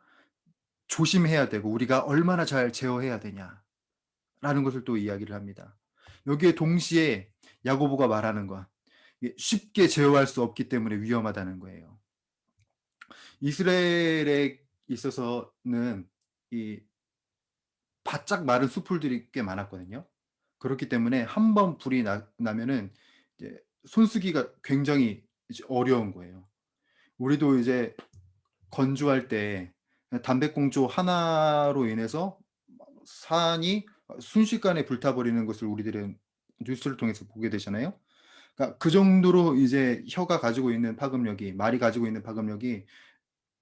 조심해야 되고 우리가 얼마나 잘 제어해야 되냐라는 것을 또 이야기를 합니다. 여기에 동시에 야고보가 말하는 것, 쉽게 제어할 수 없기 때문에 위험하다는 거예요. 이스라엘에 있어서는 이 바짝 마른 숲풀들이 꽤 많았거든요. 그렇기 때문에 한번 불이 나면은 이제 손쓰기가 굉장히 이제 어려운 거예요. 우리도 이제 건조할 때 담배꽁초 하나로 인해서 산이 순식간에 불타버리는 것을 우리들은 뉴스를 통해서 보게 되잖아요. 그러니까 그 정도로 이제 혀가 가지고 있는 파급력이, 말이 가지고 있는 파급력이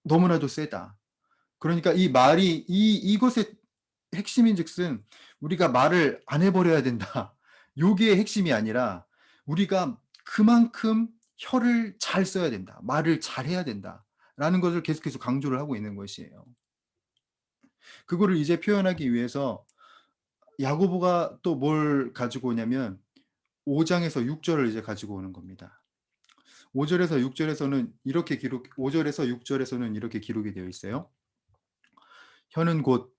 너무나도 세다. 그러니까 이 말이 이것의 핵심인즉슨 우리가 말을 안 해버려야 된다. 요게 핵심이 아니라 우리가 그만큼 혀를 잘 써야 된다. 말을 잘해야 된다. 라는 것을 계속해서 강조를 하고 있는 것이에요. 그거를 이제 표현하기 위해서 야고보가 또 뭘 가지고 오냐면 5장에서 6절을 이제 가지고 오는 겁니다. 5절에서 6절에서는 이렇게 5절에서 6절에서는 이렇게 기록이 되어 있어요. 혀는 곧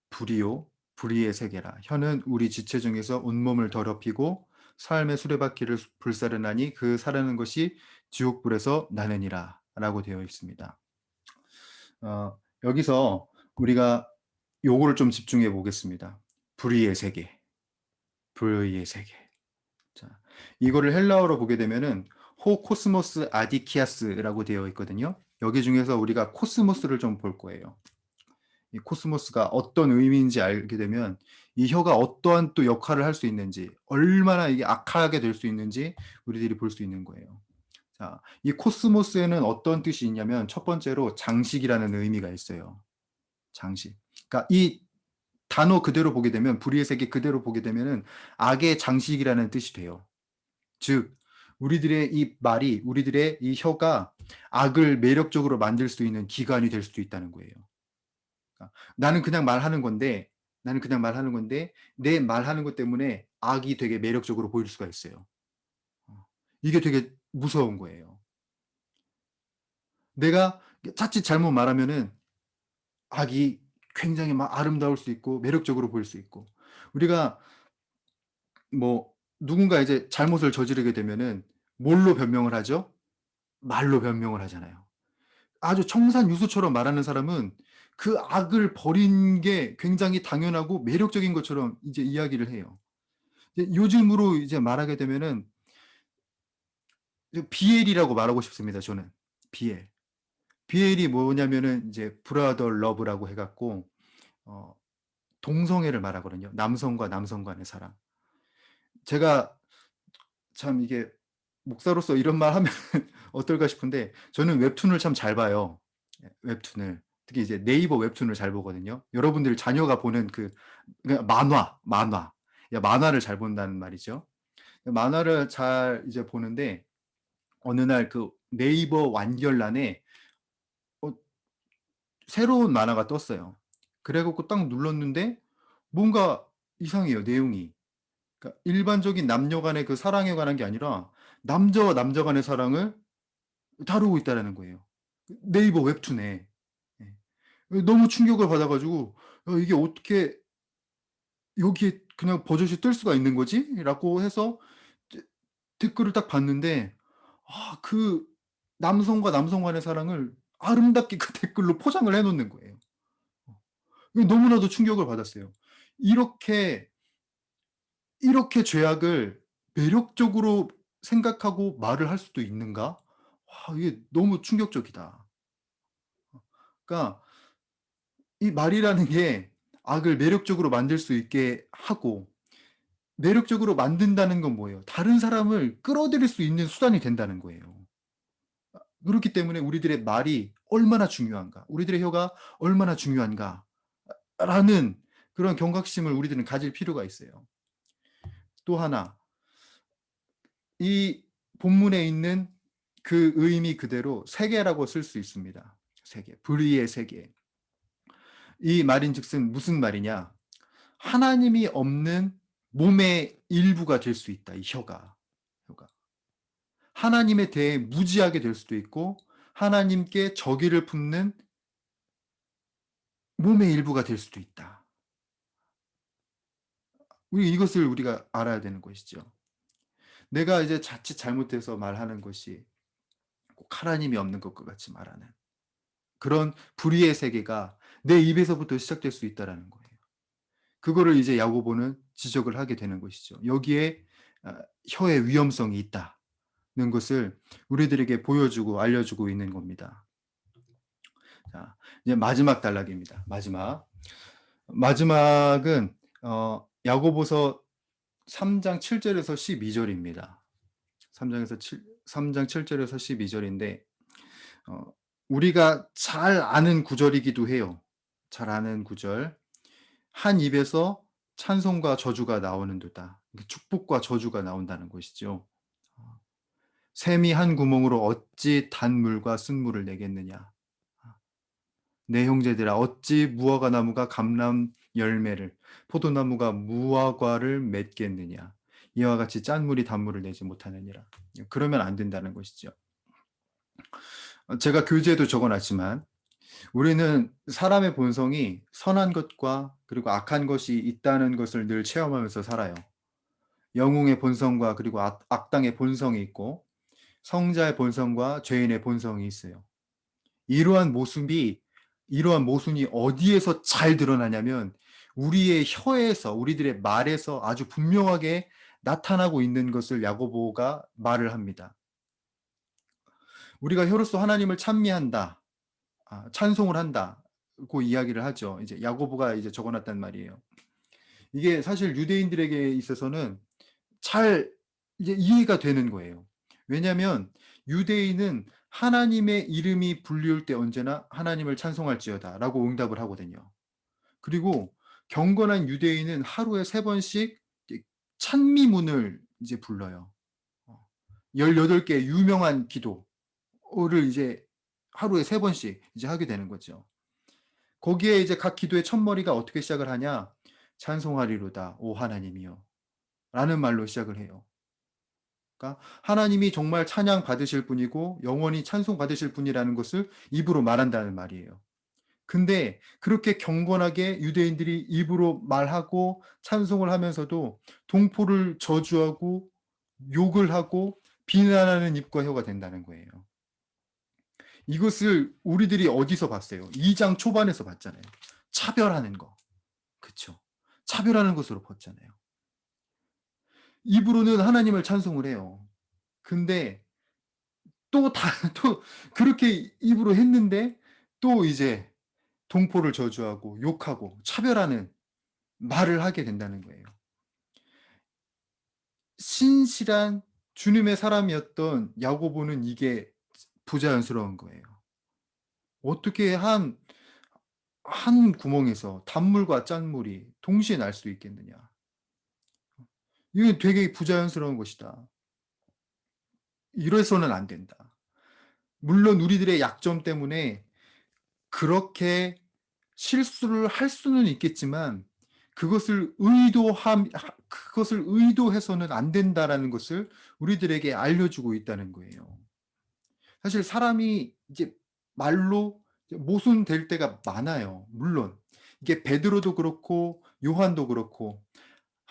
불이요 불의의 세계라. 혀는 우리 지체 중에서 온몸을 더럽히고 삶의 수레바퀴를 불사르나니 그 사르는 것이 지옥불에서 나느니라 라고 되어 있습니다. 여기서 우리가 요거를 좀 집중해 보겠습니다. 불의의 세계. 불의의 세계. 자, 이거를 헬라어로 보게 되면은 호 코스모스 아디키아스라고 되어 있거든요. 여기 중에서 우리가 코스모스를 좀 볼 거예요. 이 코스모스가 어떤 의미인지 알게 되면 이 혀가 어떠한 또 역할을 할 수 있는지, 얼마나 이게 악하게 될 수 있는지 우리들이 볼 수 있는 거예요. 자, 이 코스모스에는 어떤 뜻이 있냐면 첫 번째로 장식이라는 의미가 있어요. 장식. 그러니까 이 단어 그대로 보게 되면 불의의 세계 그대로 보게 되면은 악의 장식이라는 뜻이 돼요. 즉 우리들의 이 말이 우리들의 이 혀가 악을 매력적으로 만들 수 있는 기관이 될 수도 있다는 거예요. 그러니까 나는 그냥 말하는 건데 내 말하는 것 때문에 악이 되게 매력적으로 보일 수가 있어요. 이게 되게 무서운 거예요. 내가 자칫 잘못 말하면은 악이 굉장히 막 아름다울 수 있고 매력적으로 보일 수 있고 우리가 뭐 누군가 이제 잘못을 저지르게 되면은 뭘로 변명을 하죠? 말로 변명을 하잖아요. 아주 청산유수처럼 말하는 사람은 그 악을 버린 게 굉장히 당연하고 매력적인 것처럼 이제 이야기를 해요. 이제 요즘으로 이제 말하게 되면은 BL이라고 말하고 싶습니다. 저는 BL. BL이 뭐냐면은 이제 브라더 러브라고 해갖고 어, 동성애를 말하거든요. 남성과 남성 간의 사랑. 제가 참 이게 목사로서 이런 말 하면 어떨까 싶은데 저는 웹툰을 참 잘 봐요. 웹툰을. 특히 이제 네이버 웹툰을 잘 보거든요. 여러분들 자녀가 보는 그냥 만화. 만화를 잘 본다는 말이죠. 만화를 잘 이제 보는데 어느 날 그 네이버 완결란에 어, 새로운 만화가 떴어요. 그래갖고 딱 눌렀는데 뭔가 이상해요, 내용이. 그러니까 일반적인 남녀 간의 그 사랑에 관한 게 아니라 남자와 남자 간의 사랑을 다루고 있다라는 거예요. 네이버 웹툰에. 예. 너무 충격을 받아가지고 이게 어떻게 여기에 그냥 버젓이 뜰 수가 있는 거지? 라고 해서 댓글을 딱 봤는데, 그 남성과 남성 간의 사랑을 아름답게 그 댓글로 포장을 해 놓는 거예요. 너무나도 충격을 받았어요. 이렇게 죄악을 매력적으로 생각하고 말을 할 수도 있는가? 이게 너무 충격적이다. 그러니까 이 말이라는 게 악을 매력적으로 만들 수 있게 하고, 매력적으로 만든다는 건 뭐예요? 다른 사람을 끌어들일 수 있는 수단이 된다는 거예요. 그렇기 때문에 우리들의 말이 얼마나 중요한가, 우리들의 혀가 얼마나 중요한가 라는 그런 경각심을 우리들은 가질 필요가 있어요. 또 하나, 이 본문에 있는 그 의미 그대로 세계라고 쓸 수 있습니다. 세계, 불의의 세계. 이 말인즉슨 무슨 말이냐? 하나님이 없는 몸의 일부가 될 수 있다. 이 혀가. 하나님에 대해 무지하게 될 수도 있고, 하나님께 적의를 품는 몸의 일부가 될 수도 있다. 이것을 우리가 알아야 되는 것이죠. 내가 이제 자칫 잘못해서 말하는 것이 꼭 하나님이 없는 것과 같이 말하는 그런 불의의 세계가 내 입에서부터 시작될 수 있다라는 거예요. 그거를 이제 야고보는 지적을 하게 되는 것이죠. 여기에 혀의 위험성이 있다는 것을 우리들에게 보여주고 알려주고 있는 겁니다. 자, 이제 마지막 단락입니다. 마지막은 야고보서 3장 7절에서 12절입니다. 3장 7절에서 12절인데 우리가 잘 아는 구절이기도 해요. 잘 아는 구절. 한 입에서 찬송과 저주가 나오는도다. 축복과 저주가 나온다는 것이죠. 샘이 한 구멍으로 어찌 단물과 쓴물을 내겠느냐. 내 형제들아, 어찌 무화과 나무가 감람 열매를, 포도나무가 무화과를 맺겠느냐. 이와 같이 짠물이 단물을 내지 못하느니라. 그러면 안 된다는 것이죠. 제가 교재에도 적어놨지만 우리는 사람의 본성이 선한 것과 그리고 악한 것이 있다는 것을 늘 체험하면서 살아요. 영웅의 본성과 그리고 악당의 본성이 있고, 성자의 본성과 죄인의 본성이 있어요. 이러한 모순이 어디에서 잘 드러나냐면 우리의 혀에서, 우리들의 말에서 아주 분명하게 나타나고 있는 것을 야고보가 말을 합니다. 우리가 혀로서 하나님을 찬미한다, 찬송을 한다고 이야기를 하죠. 이제 야고보가 이제 적어놨단 말이에요. 이게 사실 유대인들에게 있어서는 잘 이제 이해가 되는 거예요. 왜냐하면 유대인은 하나님의 이름이 불리울 때 언제나 하나님을 찬송할지어다 라고 응답을 하거든요. 그리고 경건한 유대인은 하루에 3번씩 찬미문을 이제 불러요. 18개의 유명한 기도를 이제 하루에 3번씩 이제 하게 되는 거죠. 거기에 이제 각 기도의 첫머리가 어떻게 시작을 하냐? 찬송하리로다 오 하나님이여 라는 말로 시작을 해요. 그러니까 하나님이 정말 찬양 받으실 분이고 영원히 찬송 받으실 분이라는 것을 입으로 말한다는 말이에요. 근데 그렇게 경건하게 유대인들이 입으로 말하고 찬송을 하면서도 동포를 저주하고 욕을 하고 비난하는 입과 혀가 된다는 거예요. 이것을 우리들이 어디서 봤어요? 2장 초반에서 봤잖아요. 차별하는 거. 그쵸? 차별하는 것으로 봤잖아요. 입으로는 하나님을 찬송을 해요. 근데 또 그렇게 입으로 했는데 또 이제 동포를 저주하고 욕하고 차별하는 말을 하게 된다는 거예요. 신실한 주님의 사람이었던 야고보는 이게 부자연스러운 거예요. 어떻게 한 구멍에서 단물과 짠물이 동시에 날 수 있겠느냐. 이건 되게 부자연스러운 것이다. 이래서는 안 된다. 물론 우리들의 약점 때문에 그렇게 실수를 할 수는 있겠지만 그것을 의도해서는 안 된다라는 것을 우리들에게 알려주고 있다는 거예요. 사실 사람이 이제 말로 모순될 때가 많아요. 물론 이게 베드로도 그렇고 요한도 그렇고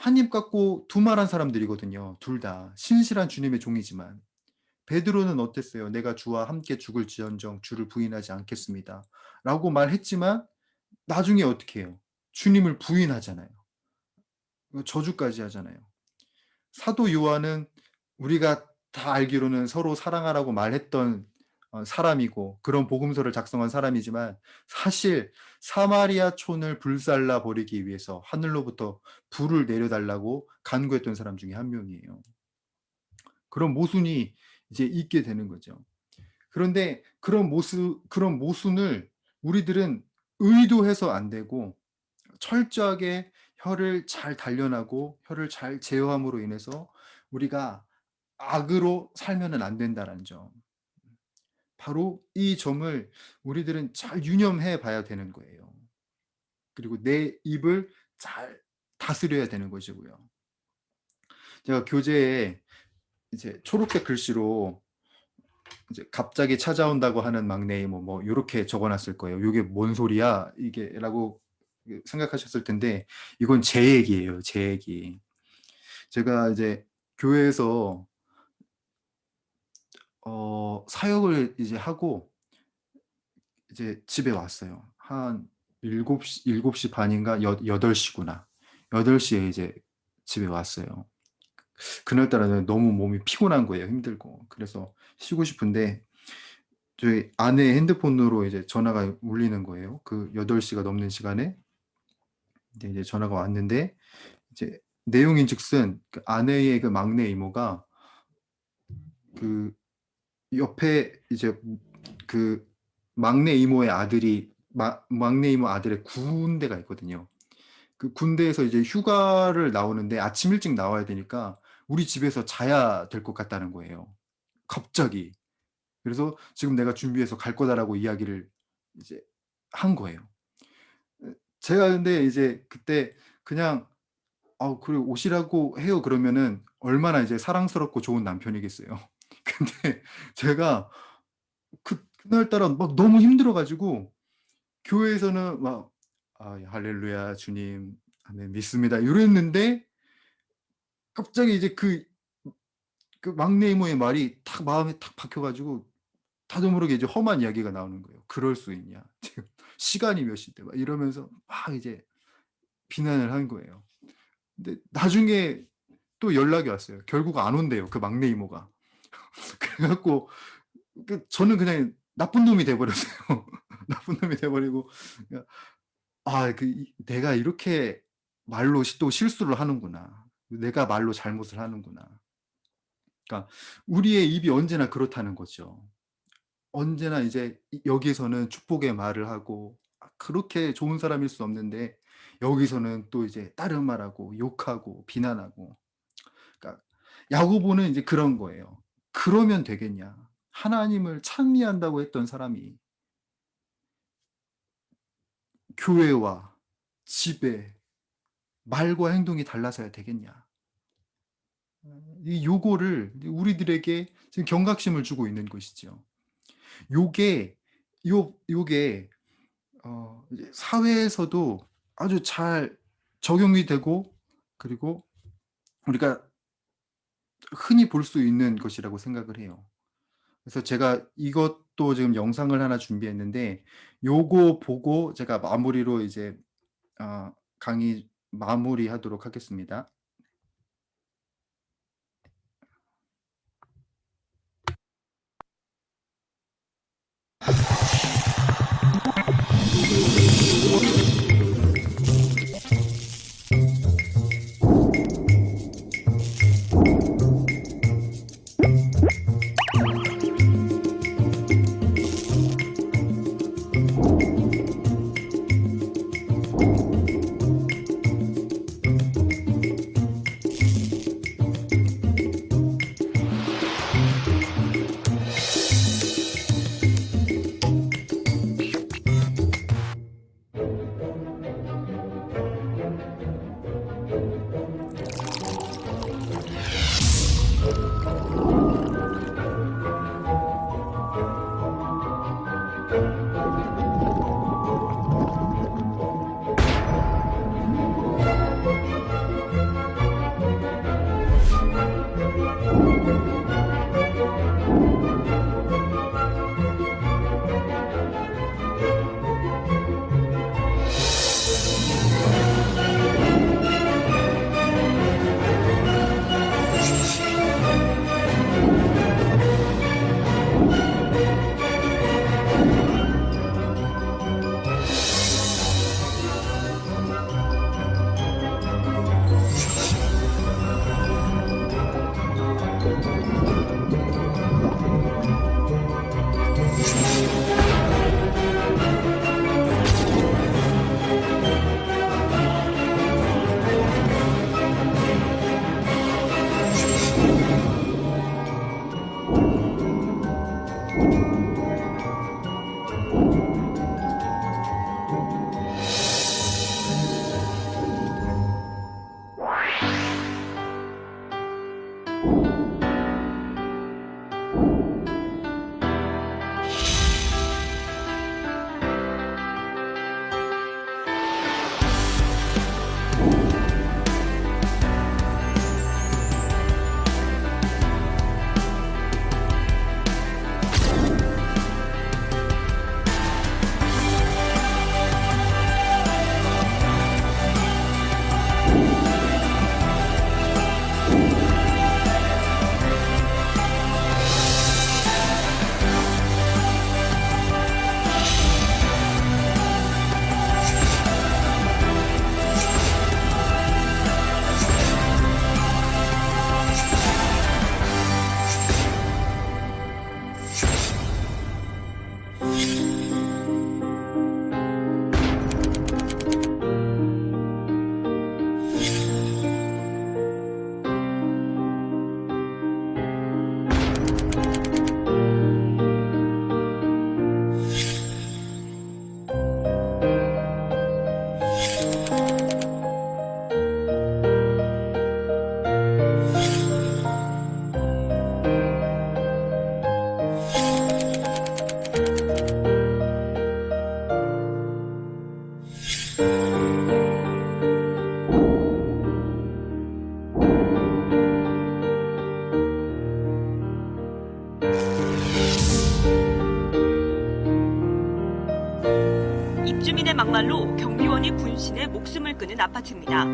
한 입 갖고 두말한 사람들이거든요. 둘 다 신실한 주님의 종이지만 베드로는 어땠어요? 내가 주와 함께 죽을지언정 주를 부인하지 않겠습니다. 라고 말했지만 나중에 어떻게 해요? 주님을 부인하잖아요. 저주까지 하잖아요. 사도 요한은 우리가 다 알기로는 서로 사랑하라고 말했던 사람이고 그런 복음서를 작성한 사람이지만 사실 사마리아 촌을 불살라 버리기 위해서 하늘로부터 불을 내려달라고 간구했던 사람 중에 한 명이에요. 그런 모순이 이제 있게 되는 거죠. 그런데 그런 모순을 우리들은 의도해서 안 되고 철저하게 혀를 잘 단련하고 혀를 잘 제어함으로 인해서 우리가 악으로 살면은 안 된다라는 점. 바로 이 점을 우리들은 잘 유념해 봐야 되는 거예요. 그리고 내 입을 잘 다스려야 되는 것이고요. 제가 교재에 이제 초록색 글씨로 이제 갑자기 찾아온다고 하는 막내 이모 뭐 요렇게 적어 놨을 거예요. "요게 뭔 소리야? 이게?"라고 생각하셨을 텐데 이건 제 얘기예요, 제 얘기. 제가 이제 교회에서 사역을 이제 하고 이제 집에 왔어요. 한 7시 반인가 8시구나. 8시에 이제 집에 왔어요. 그날따라 너무 몸이 피곤한 거예요, 힘들고. 그래서 쉬고 싶은데 저희 아내 핸드폰으로 이제 전화가 울리는 거예요. 그 8시가 넘는 시간에. 근데 이제 전화가 왔는데 이제 내용인즉슨 그 아내의 그 막내 이모가 그 옆에 이제 그 막내 이모의 아들이 막내 이모 아들의 군대가 있거든요. 그 군대에서 이제 휴가를 나오는데 아침 일찍 나와야 되니까 우리 집에서 자야 될 것 같다는 거예요. 갑자기. 그래서 "지금 내가 준비해서 갈 거다."라고 이야기를 이제 한 거예요. 제가 근데 이제 그때 그냥 그래 오시라고 해요." 그러면은 얼마나 이제 사랑스럽고 좋은 남편이겠어요. 근데 제가 그날따라 막 너무 힘들어 가지고 교회에서는 막 할렐루야 주님 아멘 믿습니다." 이랬는데 갑자기 이제 그 막내 이모의 말이 탁 마음에 탁 박혀 가지고 나도 모르게 이제 험한 이야기가 나오는 거예요. "그럴 수 있냐. 지금 시간이 몇 시인데." 막 이러면서 막 이제 비난을 한 거예요. 근데 나중에 또 연락이 왔어요. 결국 안 온대요, 그 막내 이모가. 그래 갖고 저는 그냥 나쁜 놈이 돼 버렸어요. 나쁜 놈이 돼 버리고 그냥 '내가 이렇게 말로 또 실수를 하는구나. 내가 말로 잘못을 하는구나.' 그러니까 우리의 입이 언제나 그렇다는 거죠. 언제나 이제 여기서는 축복의 말을 하고 그렇게 좋은 사람일 수 없는데 여기서는 또 이제 다른 말하고 욕하고 비난하고. 그러니까 야고보는 이제 그런 거예요. 그러면 되겠냐. 하나님을 찬미한다고 했던 사람이 교회와 집에 말과 행동이 달라서야 되겠냐. 이 요거를 우리들에게 지금 경각심을 주고 있는 것이죠. 요게 요게 이제 사회에서도 아주 잘 적용이 되고 그리고 우리가 흔히 볼 수 있는 것이라고 생각을 해요. 그래서 제가 이것도 지금 영상을 하나 준비했는데 요거 보고 제가 마무리로 이제 강의 마무리하도록 하겠습니다. 입주민의 막말로 경비원이 분신해 목숨을 끊은 아파트입니다.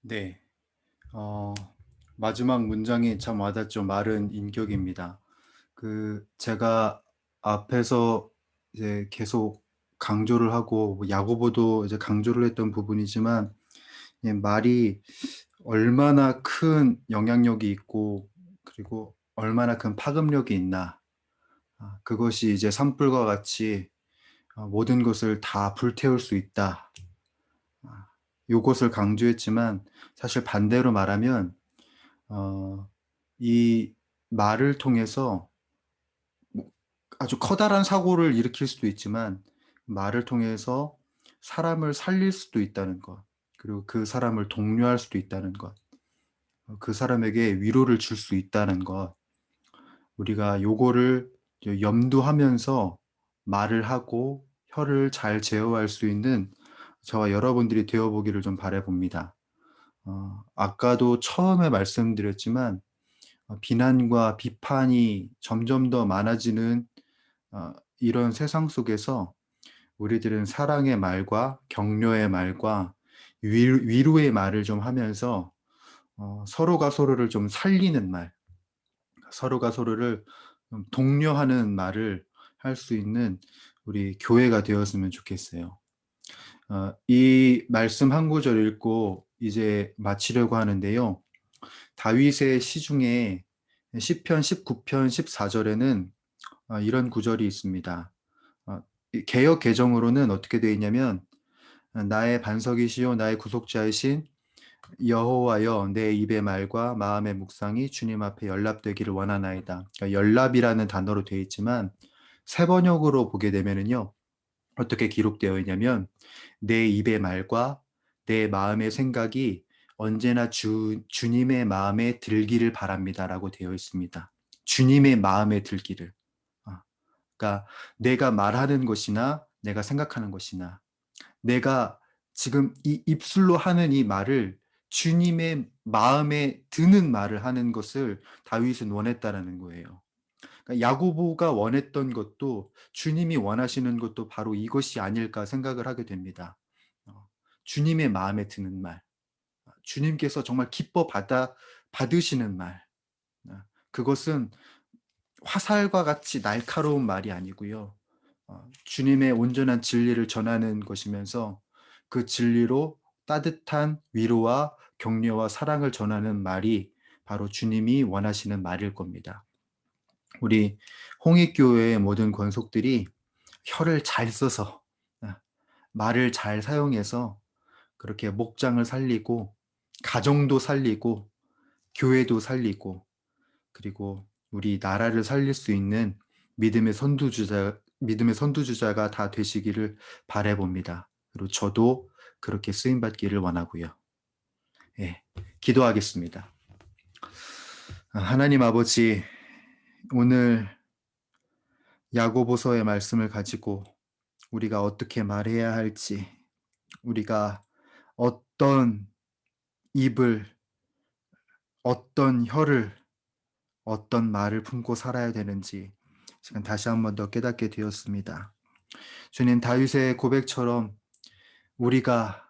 네. 마지막 문장이 참 와닿죠. 말은 인격입니다. 제가 앞에서 이제 계속 강조를 하고 뭐 야고보도 이제 강조를 했던 부분이지만 말이 얼마나 큰 영향력이 있고 그리고 얼마나 큰 파급력이 있나. 그것이 이제 산불과 같이 모든 것을 다 불태울 수 있다. 요것을 강조했지만 사실 반대로 말하면 이 말을 통해서 뭐 아주 커다란 사고를 일으킬 수도 있지만 말을 통해서 사람을 살릴 수도 있다는 것, 그리고 그 사람을 독려할 수도 있다는 것, 그 사람에게 위로를 줄 수 있다는 것, 우리가 요거를 염두하면서 말을 하고 혀를 잘 제어할 수 있는 저와 여러분들이 되어보기를 좀 바라봅니다. 아까도 처음에 말씀드렸지만 비난과 비판이 점점 더 많아지는 이런 세상 속에서 우리들은 사랑의 말과 격려의 말과 위로의 말을 좀 하면서 서로가 서로를 좀 살리는 말, 서로가 서로를 좀 독려하는 말을 할 수 있는 우리 교회가 되었으면 좋겠어요. 이 말씀 한 구절 읽고 이제 마치려고 하는데요. 다윗의 시 중에 시편 19편 14절에는 이런 구절이 있습니다. 이 개역 개정으로는 어떻게 되어 있냐면 나의 반석이시요 나의 구속자이신 여호와여 내 입의 말과 마음의 묵상이 주님 앞에 연락되기를 원하나이다. 그러니까 연락이라는 단어로 되어 있지만 새 번역으로 보게 되면은요. 어떻게 기록되어 있냐면 내 입의 말과 내 마음의 생각이 언제나 주님의 마음에 들기를 바랍니다라고 되어 있습니다. 주님의 마음에 들기를. 그러니까 내가 말하는 것이나 내가 생각하는 것이나 내가 지금 이 입술로 하는 이 말을 주님의 마음에 드는 말을 하는 것을 다윗은 원했다라는 거예요. 그러니까 야고보가 원했던 것도 주님이 원하시는 것도 바로 이것이 아닐까 생각을 하게 됩니다. 주님의 마음에 드는 말, 주님께서 정말 기뻐 받으시는 말, 그것은 화살과 같이 날카로운 말이 아니고요. 주님의 온전한 진리를 전하는 것이면서 그 진리로 따뜻한 위로와 격려와 사랑을 전하는 말이 바로 주님이 원하시는 말일 겁니다. 우리 홍익교회의 모든 권속들이 혀를 잘 써서 말을 잘 사용해서 그렇게 목장을 살리고 가정도 살리고 교회도 살리고 그리고 우리 나라를 살릴 수 있는 믿음의 선두주자가 다 되시기를 바라봅니다. 그리고 저도 그렇게 쓰임 받기를 원하고요. 예, 기도하겠습니다. 하나님 아버지, 오늘 야고보서의 말씀을 가지고 우리가 어떻게 말해야 할지, 우리가 어떤 입을, 어떤 혀를, 어떤 말을 품고 살아야 되는지 지금 다시 한 번 더 깨닫게 되었습니다. 주님, 다윗의 고백처럼 우리가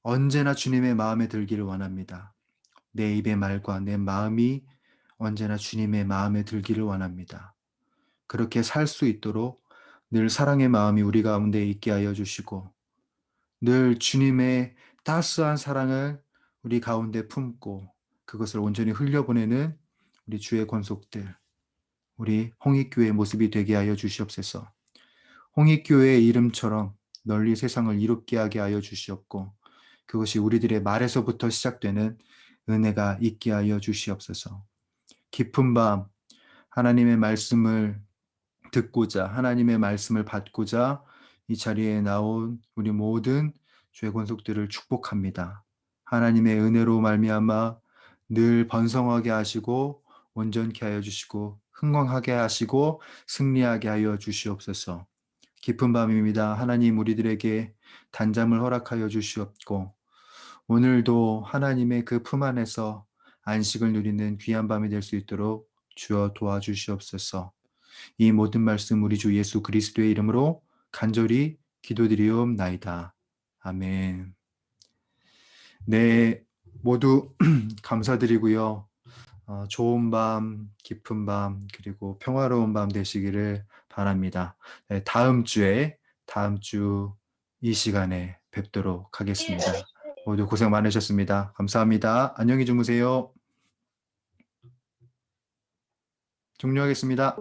언제나 주님의 마음에 들기를 원합니다. 내 입의 말과 내 마음이 언제나 주님의 마음에 들기를 원합니다. 그렇게 살 수 있도록 늘 사랑의 마음이 우리 가운데 있게 하여 주시고, 늘 주님의 따스한 사랑을 우리 가운데 품고 그것을 온전히 흘려보내는 우리 주의 권속들, 우리 홍익교회의 모습이 되게 하여 주시옵소서. 홍익교회의 이름처럼 널리 세상을 이롭게 하게 하여 주시옵고, 그것이 우리들의 말에서부터 시작되는 은혜가 있게 하여 주시옵소서. 깊은 밤 하나님의 말씀을 듣고자, 하나님의 말씀을 받고자 이 자리에 나온 우리 모든 주의 권속들을 축복합니다. 하나님의 은혜로 말미암아 늘 번성하게 하시고 온전케 하여 주시고 흥왕하게 하시고 승리하게 하여 주시옵소서. 깊은 밤입니다. 하나님, 우리들에게 단잠을 허락하여 주시옵고 오늘도 하나님의 그 품 안에서 안식을 누리는 귀한 밤이 될 수 있도록 주여 도와주시옵소서. 이 모든 말씀 우리 주 예수 그리스도의 이름으로 간절히 기도드리옵나이다. 아멘. 네, 모두 감사드리고요. 좋은 밤, 깊은 밤, 그리고 평화로운 밤 되시기를 바랍니다. 네, 다음 주 이 시간에 뵙도록 하겠습니다. 모두 고생 많으셨습니다. 감사합니다. 안녕히 주무세요. 종료하겠습니다.